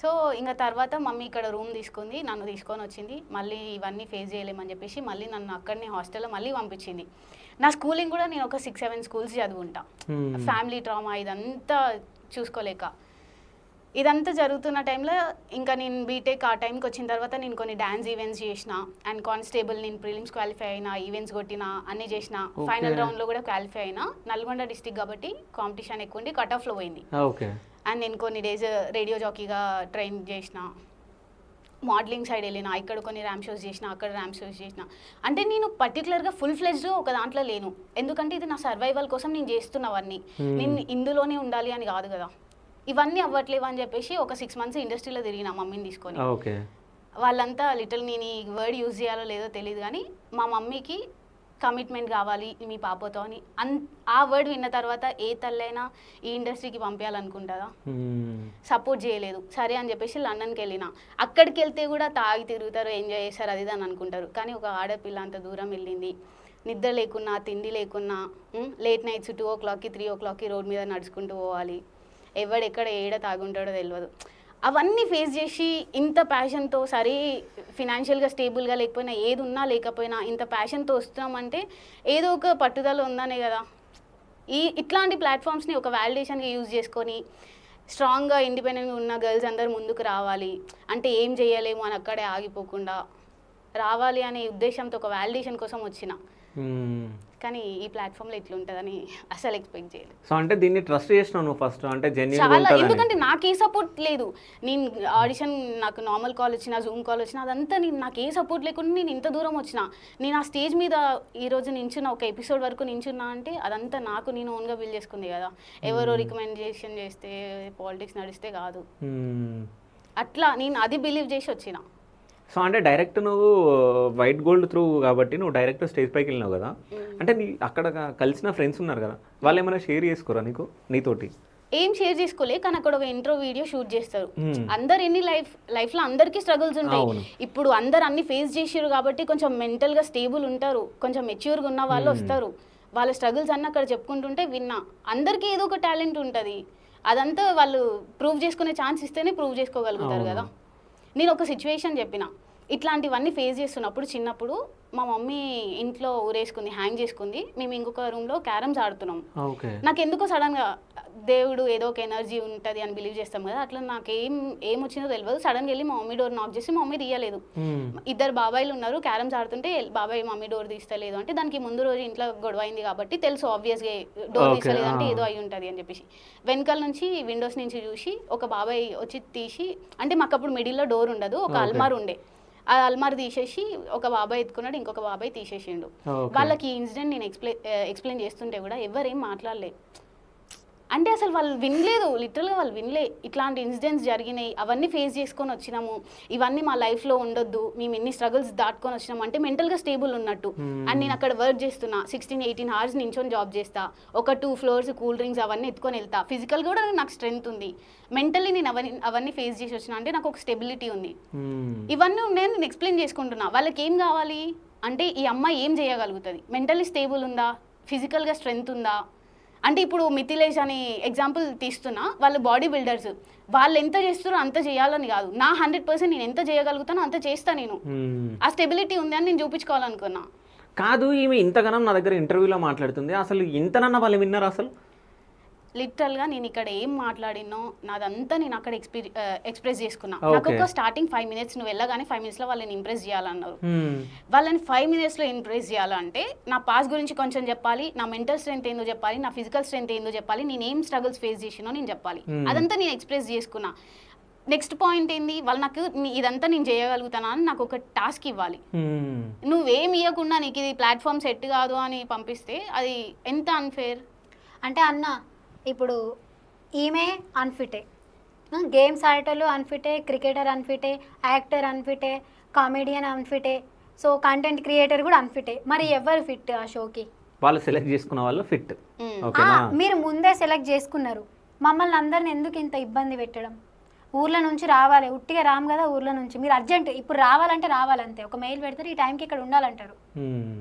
సో ఇంకా తర్వాత మమ్మీ ఇక్కడ రూమ్ తీసుకుంది, నన్ను తీసుకొని వచ్చింది. మళ్ళీ ఇవన్నీ ఫేస్ చేయలేమని చెప్పేసి మళ్ళీ నన్ను అక్కడనే హాస్టల్లో మళ్ళీ పంపించింది. నా స్కూలింగ్ కూడా నేను ఒక 6-7 schools చదువుంటా. ఫ్యామిలీ ట్రామా ఇదంతా చూసుకోలేక ఇదంతా జరుగుతున్న టైంలో ఇంకా నేను బీటెక్ ఆ టైంకి వచ్చిన తర్వాత నేను కొన్ని డ్యాన్స్ ఈవెంట్స్ చేసిన, అండ్ కానిస్టేబుల్ నేను ప్రిలిమ్స్ క్వాలిఫై అయినా, ఈవెంట్స్ కొట్టిన, అన్నీ చేసిన. ఫైనల్ రౌండ్లో కూడా క్వాలిఫై అయినా. నల్గొండ డిస్టిక్ కాబట్టి కాంపిటీషన్ ఎక్కువ ఉండి కట్ ఆఫ్లో పోయింది. అండ్ నేను కొన్ని డేస్ రేడియో జాకీగా ట్రైన్ చేసిన, మోడలింగ్ సైడ్ వెళ్ళిన, ఇక్కడ కొన్ని ర్యామ్ షోస్ చేసిన, అక్కడ ర్యామ్ షోస్ చేసిన. అంటే నేను పర్టికులర్గా ఫుల్ ఫ్లెడ్జ్డ్ ఒక దాంట్లో లేను, ఎందుకంటే ఇది నా సర్వైవల్ కోసం నేను చేస్తున్నవన్నీ. నేను ఇందులోనే ఉండాలి అని కాదు కదా. ఇవన్నీ అవ్వట్లేవు అని చెప్పేసి ఒక 6 months ఇండస్ట్రీలో తిరిగిన మమ్మీని తీసుకొని. వాళ్ళంతా లిటిల్ నేను ఈ వర్డ్ యూజ్ చేయాలో లేదో తెలియదు కానీ మా మమ్మీకి కమిట్మెంట్ కావాలి మీ పాపతో అని ఆ వర్డ్ విన్న తర్వాత ఏ తల్లైనా ఈ ఇండస్ట్రీకి పంపించాలనుకుంటుందా? సపోర్ట్ చేయలేదు. సరే అని చెప్పేసి లండన్కి వెళ్ళిన. అక్కడికి వెళ్తే కూడా తాగి తిరుగుతారు, ఎంజాయ్ చేస్తారు, అది అని అనుకుంటారు. కానీ ఒక ఆడపిల్ల అంత దూరం వెళ్ళింది, నిద్ర లేకున్నా, తిండి లేకున్నా, late nights 2 o'clock 3 o'clock road మీద నడుచుకుంటూ పోవాలి. ఎవడెక్కడ ఏడ తాగుంటాడో తెలియదు. అవన్నీ ఫేస్ చేసి ఇంత ప్యాషన్తో, సరే ఫినాన్షియల్గా స్టేబుల్గా లేకపోయినా, ఏది ఉన్నా లేకపోయినా ఇంత ప్యాషన్తో వస్తున్నామంటే ఏదో ఒక పట్టుదల ఉందనే కదా. ఇట్లాంటి ప్లాట్ఫామ్స్ని ఒక వ్యాలిడేషన్గా యూజ్ చేసుకొని స్ట్రాంగ్గా ఇండిపెండెంట్గా ఉన్న గర్ల్స్ అందరూ ముందుకు రావాలి. అంటే ఏం చేయలేము అని అక్కడే ఆగిపోకుండా రావాలి అనే ఉద్దేశంతో ఒక వ్యాలిడేషన్ కోసం వచ్చిన. కానీ ఈ ప్లాట్ఫామ్లో ఇట్లుంటుందని అసలు ఎక్స్పెక్ట్ చేయలేదు. సో అంటే దీన్ని ట్రస్ట్ చేసినావు నువ్వు ఫస్ట్, అంటే చాలా, ఎందుకంటే నాకు ఏ సపోర్ట్ లేదు. నేను ఆడిషన్, నాకు నార్మల్ కాల్ వచ్చినా, జూమ్ కాల్ వచ్చినా, అదంతా నాకు ఏ సపోర్ట్ లేకుండా నేను ఇంత దూరం వచ్చిన. నేను ఆ స్టేజ్ మీద ఈరోజు నించున్న, ఒక ఎపిసోడ్ వరకు నించున్నా అంటే అదంతా నాకు నేను ఓన్గా బిల్డ్ చేసుకుంది కదా. ఎవరో రికమెండేషన్ చేస్తే, పాలిటిక్స్ నడిస్తే కాదు. అట్లా నేను అది బిలీవ్ చేసి వచ్చిన. సో అంటే డైరెక్ట్ నువ్వు వైట్ గోల్డ్ త్రూ కాబట్టి నువ్వు డైరెక్ట్ స్టేజ్ పైకి వెళ్ళినావు కదా. అంటే నీ అక్కడ కలిసిన ఫ్రెండ్స్ ఉన్నారు కదా, వాళ్ళు ఏమైనా షేర్ చేసుకోరా నీతోటి? ఏం షేర్ చేసుకోలే, కానీ అక్కడ ఒక ఇంట్రో వీడియో షూట్ చేస్తారు. అందరు ఎన్ని లైఫ్లో అందరికీ స్ట్రగుల్స్ ఉంటాయి. ఇప్పుడు అందరు అన్ని ఫేస్ చేసారు కాబట్టి కొంచెం మెంటల్గా స్టేబుల్ ఉంటారు, కొంచెం మెచ్యూర్గా ఉన్న వాళ్ళు వస్తారు. వాళ్ళ స్ట్రగుల్స్ అన్నీ అక్కడ చెప్పుకుంటుంటే విన్నా. అందరికీ ఏదో ఒక టాలెంట్ ఉంటుంది, అదంతా వాళ్ళు ప్రూవ్ చేసుకునే ఛాన్స్ ఇస్తేనే ప్రూవ్ చేసుకోగలుగుతారు కదా. నేను ఒక సిచ్యువేషన్ చెప్పిన, ఇట్లాంటివన్నీ ఫేస్ చేస్తున్నప్పుడు చిన్నప్పుడు మా మమ్మీ ఇంట్లో ఊరేసుకుంది, హ్యాంగ్ చేసుకుంది. మేము ఇంకొక రూమ్లో క్యారమ్స్ ఆడుతున్నాం. నాకు ఎందుకో సడన్గా దేవుడు ఏదో ఒక ఎనర్జీ ఉంటుంది అని బిలీవ్ చేస్తాం కదా, అట్లా నాకు ఏం వచ్చిందో తెలియదు. సడన్గా వెళ్ళి మా మమ్మీ డోర్ నాక్ చేసి మా మమ్మీ తీయలేదు. 2 బాబాయిలు ఉన్నారు, క్యారమ్స్ ఆడుతుంటే బాబాయ్ మమ్మీ డోర్ తీస్తలేదు అంటే దానికి ముందు రోజు ఇంట్లో గొడవ అయింది కాబట్టి తెలుసు ఆబ్వియస్గా డోర్ తీస్తలేదు అంటే ఏదో అయి ఉంటుంది అని చెప్పేసి వెనకాల నుంచి విండోస్ నుంచి చూసి ఒక బాబాయ్ వచ్చి తీసి, అంటే మాకు అప్పుడు మిడిల్లో డోర్ ఉండదు, ఒక అల్మార్ ఉండే, ఆ అల్మార్ తీసేసి ఒక బాబాయ్ ఎత్తుకున్నాడు, ఇంకొక బాబాయ్ తీసేసిండు. వాళ్ళకి ఈ ఇన్సిడెంట్ నేను ఎక్స్ప్లెయిన్ చేస్తుంటే కూడా ఎవరేం మాట్లాడలేదు. అంటే అసలు వాళ్ళు వినలేదు, లిటరల్గా వాళ్ళు వినలే. ఇట్లాంటి ఇన్సిడెంట్స్ జరిగినాయి, అవన్నీ ఫేస్ చేసుకొని వచ్చినాము, ఇవన్నీ మా లైఫ్లో ఉండొద్దు, మేము ఎన్ని స్ట్రగుల్స్ దాటుకొని వచ్చినాము అంటే మెంటల్గా స్టేబుల్ ఉన్నట్టు. అండ్ నేను అక్కడ వర్క్ చేస్తున్నా, 16-18 hours నించొని జాబ్ చేస్తా, ఒక 2 floors కూల్ డ్రింక్స్ అవన్నీ ఎత్తుకొని వెళ్తా. ఫిజికల్గా కూడా నాకు స్ట్రెంగ్త్ ఉంది, మెంటల్లీ నేను అవన్నీ ఫేస్ చేసి వచ్చిన అంటే నాకు ఒక స్టెబిలిటీ ఉంది. ఇవన్నీ నేను ఎక్స్ప్లెయిన్ చేసుకుంటున్నా. వాళ్ళకి ఏం కావాలి అంటే ఈ అమ్మాయి ఏం చేయగలుగుతుంది, మెంటల్లీ స్టేబుల్ ఉందా, ఫిజికల్గా స్ట్రెంగ్త్ ఉందా. అంటే ఇప్పుడు మిథిలేష్ అని ఎగ్జాంపుల్ తీస్తున్నా, వాళ్ళు బాడీ బిల్డర్స్, వాళ్ళు ఎంత చేస్తారో అంత చేయాలని కాదు, నా 100% నేను ఎంత చేయగలుగుతానో అంత చేస్తా. నేను ఆ స్టెబిలిటీ ఉంది అని నేను చూపించుకోవాలనుకున్నా. కాదు, ఈమె ఇంతగానం నా దగ్గర ఇంటర్వ్యూలో మాట్లాడుతుంది, అసలు ఇంతనన్నా వాళ్ళు విన్నారు అసలు? లిటరల్గా నేను ఇక్కడ ఏం మాట్లాడినో నాదంతా నేను అక్కడ ఎక్స్ప్రెస్ చేసుకున్నా. నాకు ఒక స్టార్టింగ్ 5 minutes నువ్వు వెళ్ళగానే 5 minutes వాళ్ళని ఇంప్రెస్ చేయాలన్నారు. వాళ్ళని 5 minutes ఇంప్రెస్ చేయాలంటే నా పాస్ గురించి కొంచెం చెప్పాలి, నా మెంటల్ స్ట్రెంత్ ఏందో చెప్పాలి, నా ఫిజికల్ స్ట్రెంత్ ఏందో చెప్పాలి, నేను ఏం స్ట్రగుల్స్ ఫేస్ చేసినో నేను చెప్పాలి. అదంతా నేను ఎక్స్ప్రెస్ చేసుకున్నా. నెక్స్ట్ పాయింట్ ఏంది, వాళ్ళు నాకు ఇదంతా నేను చేయగలుగుతానా అని నాకు ఒక టాస్క్ ఇవ్వాలి. నువ్వేం ఇవ్వకుండా నీకు ఇది ప్లాట్ఫామ్ సెట్ కాదు అని పంపిస్తే అది ఎంత అన్ఫేర్. అంటే అన్న ఇప్పుడు ఈమె అన్ఫిటే, గేమ్స్ ఆడేటోళ్ళు అన్ఫిటే, క్రికెటర్ అన్ఫిటే, యాక్టర్ అన్ఫిటే, కామెడియన్ అన్ఫిటే, సో కంటెంట్ క్రియేటర్ కూడా అన్ఫిటే. మరి ఎవరు ఫిట్ ఆ షోకి? వాళ్ళు సెలెక్ట్ చేసుకున్న వాళ్ళు ఫిట్. మ్మ్. ఓకేనా? మీరు ముందే సెలెక్ట్ చేసుకున్నారు, మమ్మల్ని అందరిని ఎందుకు ఇంత ఇబ్బంది పెట్టడం? ఊర్ల నుంచి రావాలి, ఉట్టిగా రాము కదా ఊర్ల నుంచి. మీరు అర్జెంట్ ఇప్పుడు రావాలంటే రావాలంతే, ఒక మెయిల్ పెడతారు ఈ టైంకి ఇక్కడ ఉండాలంటారు.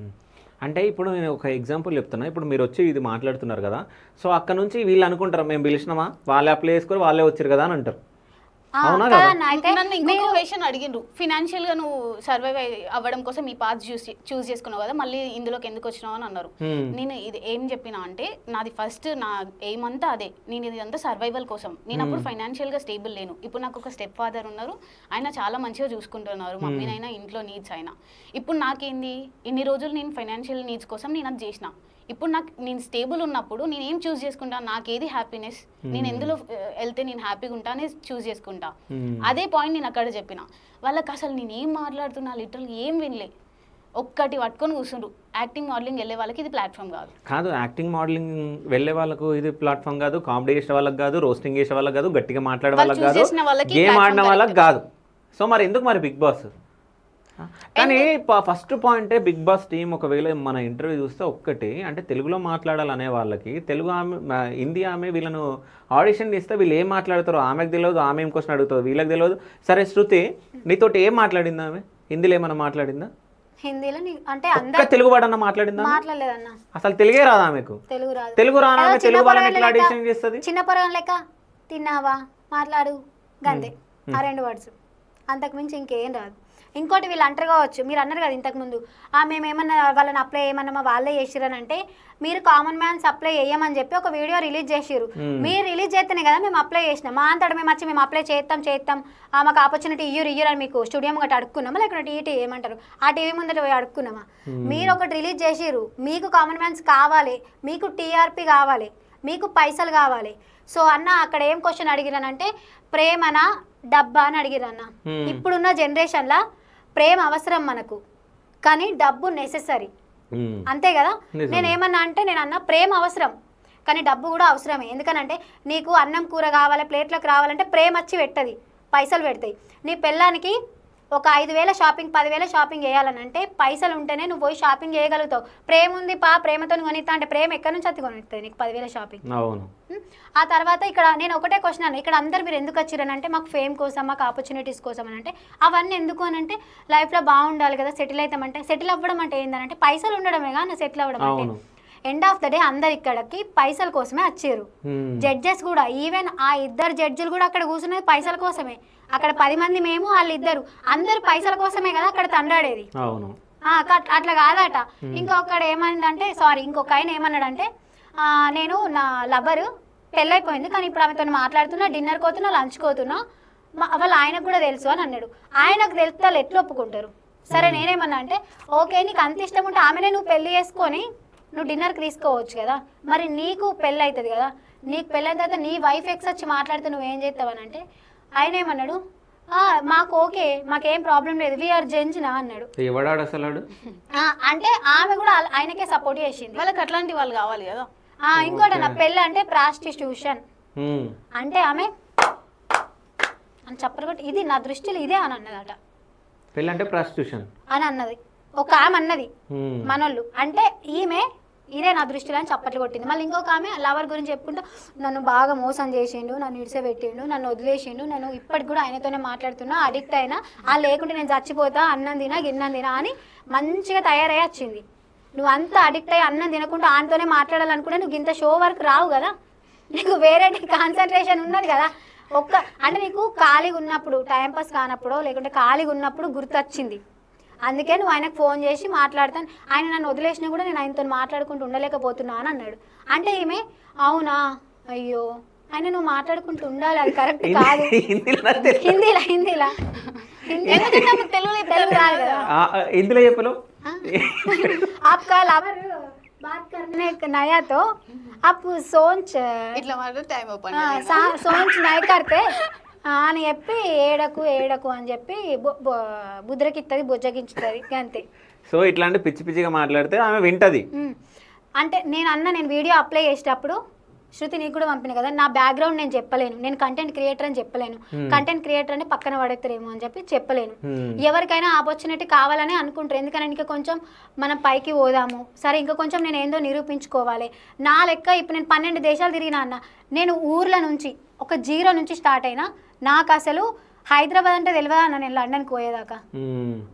అంటే ఇప్పుడు నేను ఒక ఎగ్జాంపుల్ చెప్తున్నా. ఇప్పుడు మీరు వచ్చి ఇది మాట్లాడుతున్నారు కదా, సో అక్కడ నుంచి వీళ్ళు అనుకుంటారు మేము పిలిచినామా, వాళ్ళే అప్లై చేసుకొని వాళ్ళే వచ్చారు కదా అని అంటారు. అవునా కదా కదా? అన్న, అయితే నన్ను ఇంకొక క్వశ్చన్ అడిగిండ్రు, ఫినాన్షియల్ గా నువ్వు సర్వైవ్ అవ్వడం కోసం ఈ పాత్ చూస్ చేసుకున్నావు కదా, మళ్ళీ ఇందులోకి ఎందుకు వచ్చినావు అని అన్నారు. నేను ఇది ఏం చెప్పినా అంటే, నాది ఫస్ట్ నా ఎయిమ్ అంతా అదే, నేను ఇది అంతా సర్వైవల్ కోసం. నేను అప్పుడు ఫైనాన్షియల్ గా స్టేబుల్ లేను. ఇప్పుడు నాకు ఒక స్టెప్ ఫాదర్ ఉన్నారు, ఆయన చాలా మంచిగా చూసుకుంటున్నారు, మమ్మీనైనా ఇంట్లో నీడ్స్ అయినా. ఇప్పుడు నాకేంది, ఇన్ని రోజులు నేను ఫైనాన్షియల్ నీడ్స్ కోసం నేను అది చేసిన. ఇప్పుడు నేను స్టేబుల్ ఉన్నప్పుడు నేను ఏం చూస్ చేసుకుంటా, నాకేది హ్యాపీనెస్, నేను ఎందులో వెళ్తే నేను హ్యాపీగా ఉంటా అని చూస్ చేసుకుంటా. అదే పాయింట్ నేను అక్కడ చెప్పిన వాళ్ళకి. అసలు నేను ఏం మాట్లాడుతున్నా లిటరల్ ఏం వినలే, ఒక్కటి పట్టుకొని కూర్చుండ్రు. యాక్టింగ్ మోడలింగ్ వెళ్ళే వాళ్ళకి ఇది ప్లాట్ఫామ్ కాదు. కాదు, యాక్టింగ్ మోడలింగ్ వెళ్ళే వాళ్ళకు ఇది ప్లాట్ఫామ్ కాదు, కామెడీ చేసే వాళ్ళకి కాదు, రోస్టింగ్ చేసే వాళ్ళకి కాదు, గట్టిగా మాట్లాడే వాళ్ళకి కాదు, చేసిన వాళ్ళకి గేమ్ ఆడిన వాళ్ళకి కాదు. సో మరి ఎందుకు మరి బిగ్ బాస్? కానీ ఫస్ట్ పాయింటే బిగ్ బాస్ టీం ఒకవేళ మన ఇంటర్వ్యూ చూస్తే ఒక్కటి అంటే తెలుగులో మాట్లాడాలనే వాళ్ళకి, తెలుగు ఆమె హిందీ ఆమె వీళ్ళను ఆడిషన్ ఇస్తే వీళ్ళు ఏం మాట్లాడతారో ఆమెకు తెలియదు, ఆమె ఏం క్వశ్చన్ అడుగుతుంది వీళ్ళకి తెలియదు. సరే శృతి, నీతోటి ఏం మాట్లాడిందా ఆమె? హిందీలో ఏమన్నా మాట్లాడిందా? హిందీలో అంటే ఒక్క అందరు తెలుగు వాడన్నా మాట్లాడిందా? మాట్లాడలేదన్న, అసలు తెలుగే రాదా ఆమెకు? తెలుగు రాదు. తెలుగు రానా ఆమె? ఏదో తెలుగు చిన్న వాళ్ళని ఎట్లా పొరగాళ్ళ ఆడిషన్ చేస్తుంది? చిన్న పొరగం లెక్క తిన్నావా, మాట్లాడు, గంతే, ఆ 2 వర్డ్స్, అంతకు మించి ఇంకేం రాదు. ఇంకోటి వీళ్ళు అంటారు కావచ్చు, మీరు అన్నారు కదా ఇంతకుముందు, మేము ఏమన్నా వాళ్ళని అప్లై చేయమన్నా వాళ్ళే చేసిరని అంటే, మీరు కామన్ మ్యాన్స్ అప్లై చేయమని చెప్పి ఒక వీడియో రిలీజ్ చేసిరు. మీరు రిలీజ్ చేస్తేనే కదా మేము అప్లై చేసినాం. మా అంతటా మేము వచ్చి మేము అప్లై చేస్తాం మాకు ఆపర్చునిటీ ఇయ్యరు అని మీకు స్టూడియో ముంగట అడుక్కున్నామా, లేకుంటే టీవీ ఏమంటారు ఆ టీవీ ముందట పోయి అడుక్కున్నామా? మీరు ఒకటి రిలీజ్ చేసిరు, మీకు కామన్ మ్యాన్స్ కావాలి, మీకు టీఆర్పీ కావాలి, మీకు పైసలు కావాలి. సో అన్న అక్కడ ఏం క్వశ్చన్ అడిగిరనంటే, ప్రేమనా డబ్బా అని అడిగిరన్న. ఇప్పుడున్న జనరేషన్లో ప్రేమ అవసరం మనకు, కానీ డబ్బు నెసెసరీ, అంతే కదా? నేను ఏమన్నా అంటే, నేను అన్న ప్రేమ అవసరం కానీ డబ్బు కూడా అవసరమే. ఎందుకనంటే నీకు అన్నం కూర కావాలి, ప్లేట్లోకి రావాలంటే ప్రేమ వచ్చి పెట్టది, పైసలు పెడతాయి. నీ పెళ్ళానికి ఒక 5,000 షాపింగ్ 10,000 షాపింగ్ చేయాలని అంటే పైసలు ఉంటేనే నువ్వు పోయి షాపింగ్ చేయగలుగుతావు. ప్రేమ ఉంది ప్రేమతో కొనిస్తా అంటే ప్రేమ ఎక్కడి నుంచి అతి కొనిస్తుంది నీకు 10,000 షాపింగ్? అవును. ఆ తర్వాత ఇక్కడ నేను ఒకటే క్వశ్చన్ అన్న, ఇక్కడ అందరు మీరు ఎందుకు వచ్చిరని అంటే, మాకు ఫేమ్ కోసం, మాకు ఆపర్చునిటీస్ కోసం అని అంటే, అవన్నీ ఎందుకు అని అంటే లైఫ్లో బాగుండాలి కదా, సెటిల్ అవుతామంటే. సెటిల్ అవ్వడం అంటే ఏంటంటే పైసలు ఉండడమే కానీ సెటిల్ అవ్వడం అంటే. ఎండ్ ఆఫ్ ద డే అందరు ఇక్కడికి పైసల కోసమే వచ్చారు. జడ్జెస్ కూడా, ఈవెన్ ఆ 2 జడ్జిలు కూడా అక్కడ కూర్చున్నది పైసల కోసమే. అక్కడ 10 మంది మేము, వాళ్ళు 2 అందరు పైసల కోసమే కదా అక్కడ తండాడేది. అట్లా కాదట. ఇంకొకడు ఏమైందంటే, ఇంకొక ఆయన ఏమన్నాడంటే, నేను నా లవర్ పెళ్ళైపోయింది కానీ ఇప్పుడు ఆమెతో మాట్లాడుతున్నా, డిన్నర్ కోతున్నా, లంచ్ కోతున్నా, వాళ్ళ ఆయనకు కూడా తెలుసు అని అన్నాడు. ఆయనకు తెలిస్తే వాళ్ళు ఎట్లా ఒప్పుకుంటారు? సరే నేనేమన్నా అంటే, ఓకే నీకు అంత ఇష్టం ఉంటే ఆమెనే నువ్వు పెళ్లి చేసుకొని నువ్వు డిన్నర్కి తీసుకోవచ్చు కదా, మరి నీకు పెళ్ళి అవుతుంది కదా, నీకు పెళ్ళైన తర్వాత నీ వైఫ్ ఎక్స్ వచ్చి మాట్లాడితే నువ్వేం చేస్తావని అంటే, ఆయన ఏమన్నాడు, మాకు ఓకే, మాకేం ప్రాబ్లం లేదు, వీఆర్ జెంజ్నా అన్నాడు. అంటే ఆమె కూడా ఆయనకే సపోర్ట్ చేసింది. వాళ్ళకి అట్లాంటి వాళ్ళు కావాలి కదా. ఇంకోటి నా పెళ్ళి అంటే ప్రాస్టిట్యూషన్ అంటే ఆమె అని చెప్పరు. ఇది నా దృష్టిలో ఇదే అని అన్నదట, పెళ్ళి అంటే ప్రాస్టిట్యూషన్ అని అన్నది ఒక ఆమె అన్నది మనోళ్ళు. అంటే ఈమె ఇదే నా దృష్టిలో అని చప్పట్లు కొట్టింది. మళ్ళీ ఇంకొక ఆమె లవర్ గురించి చెప్పుకుంటూ, నన్ను బాగా మోసం చేసిండు, నన్ను ఇడిసెపెట్టిండు, నన్ను వదిలేసిండు, నన్ను ఇప్పటికి కూడా ఆయనతోనే మాట్లాడుతున్నా, అడిక్ట్ అయినా, లేకుంటే నేను చచ్చిపోతా, అన్నం తినా గిన్నం తినా అని మంచిగా తయారయ్యి వచ్చింది. నువ్వు అంత అడిక్ట్ అయ్యి అన్నం తినకుండా ఆయనతోనే మాట్లాడాలనుకుంటే నువ్వు ఇంత షో వర్క్ రావు కదా, నీకు వేరే కాన్సన్ట్రేషన్ ఉన్నది కదా. అంటే నీకు ఖాళీగా ఉన్నప్పుడు, టైంపాస్ కానప్పుడు, లేకుంటే ఖాళీగా ఉన్నప్పుడు గుర్తొచ్చింది, అందుకే నువ్వు ఆయనకు ఫోన్ చేసి మాట్లాడతాను, ఆయన నన్ను వదిలేసినా కూడా నేను ఆయనతో మాట్లాడుకుంటూ ఉండలేకపోతున్నా అని అన్నాడు. అంటే ఈమె అవునా, అయ్యో ఆయన నువ్వు మాట్లాడుకుంటూ ఉండాలి, అది కరెక్ట్ కాదు. హిందీలా తెలుగు రాదు కదా. హిందీలో చెప్పను, आपका लवर बात करने नया तो आप सोच ఇట్లా మాట్లాడితే టైం ఓపెన్ సోంచ్ నై కర్తే అని చెప్పి ఏడకు అని చెప్పి బుద్రకిస్తుంది, బుజ్జగించుతుంది అంతే. సో ఇట్లాంటి పిచ్చి పిచ్చిగా మాట్లాడితే ఆమె వింటది. అంటే నేను వీడియో అప్లై చేసేటప్పుడు శృతి నీకు కూడా పంపిన కదా, నా బ్యాక్గ్రౌండ్ నేను చెప్పలేను, నేను కంటెంట్ క్రియేటర్ అని చెప్పలేను, కంటెంట్ క్రియేటర్ అని పక్కన పడేస్తారేమో అని చెప్పి చెప్పలేను. ఎవరికైనా ఆపర్చునిటీ కావాలని అనుకుంటారు, ఎందుకంటే ఇంకా కొంచెం మనం పైకి పోదాము, సరే ఇంకా కొంచెం నేను ఏందో నిరూపించుకోవాలి. నా లెక్క ఇప్పుడు నేను 12 దేశాలు తిరిగినా అన్న, నేను ఊర్ల నుంచి ఒక 0 నుంచి స్టార్ట్ అయినా. నాకు అసలు హైదరాబాద్ అంటే తెలియదా అన్న నేను లండన్కి పోయేదాకా.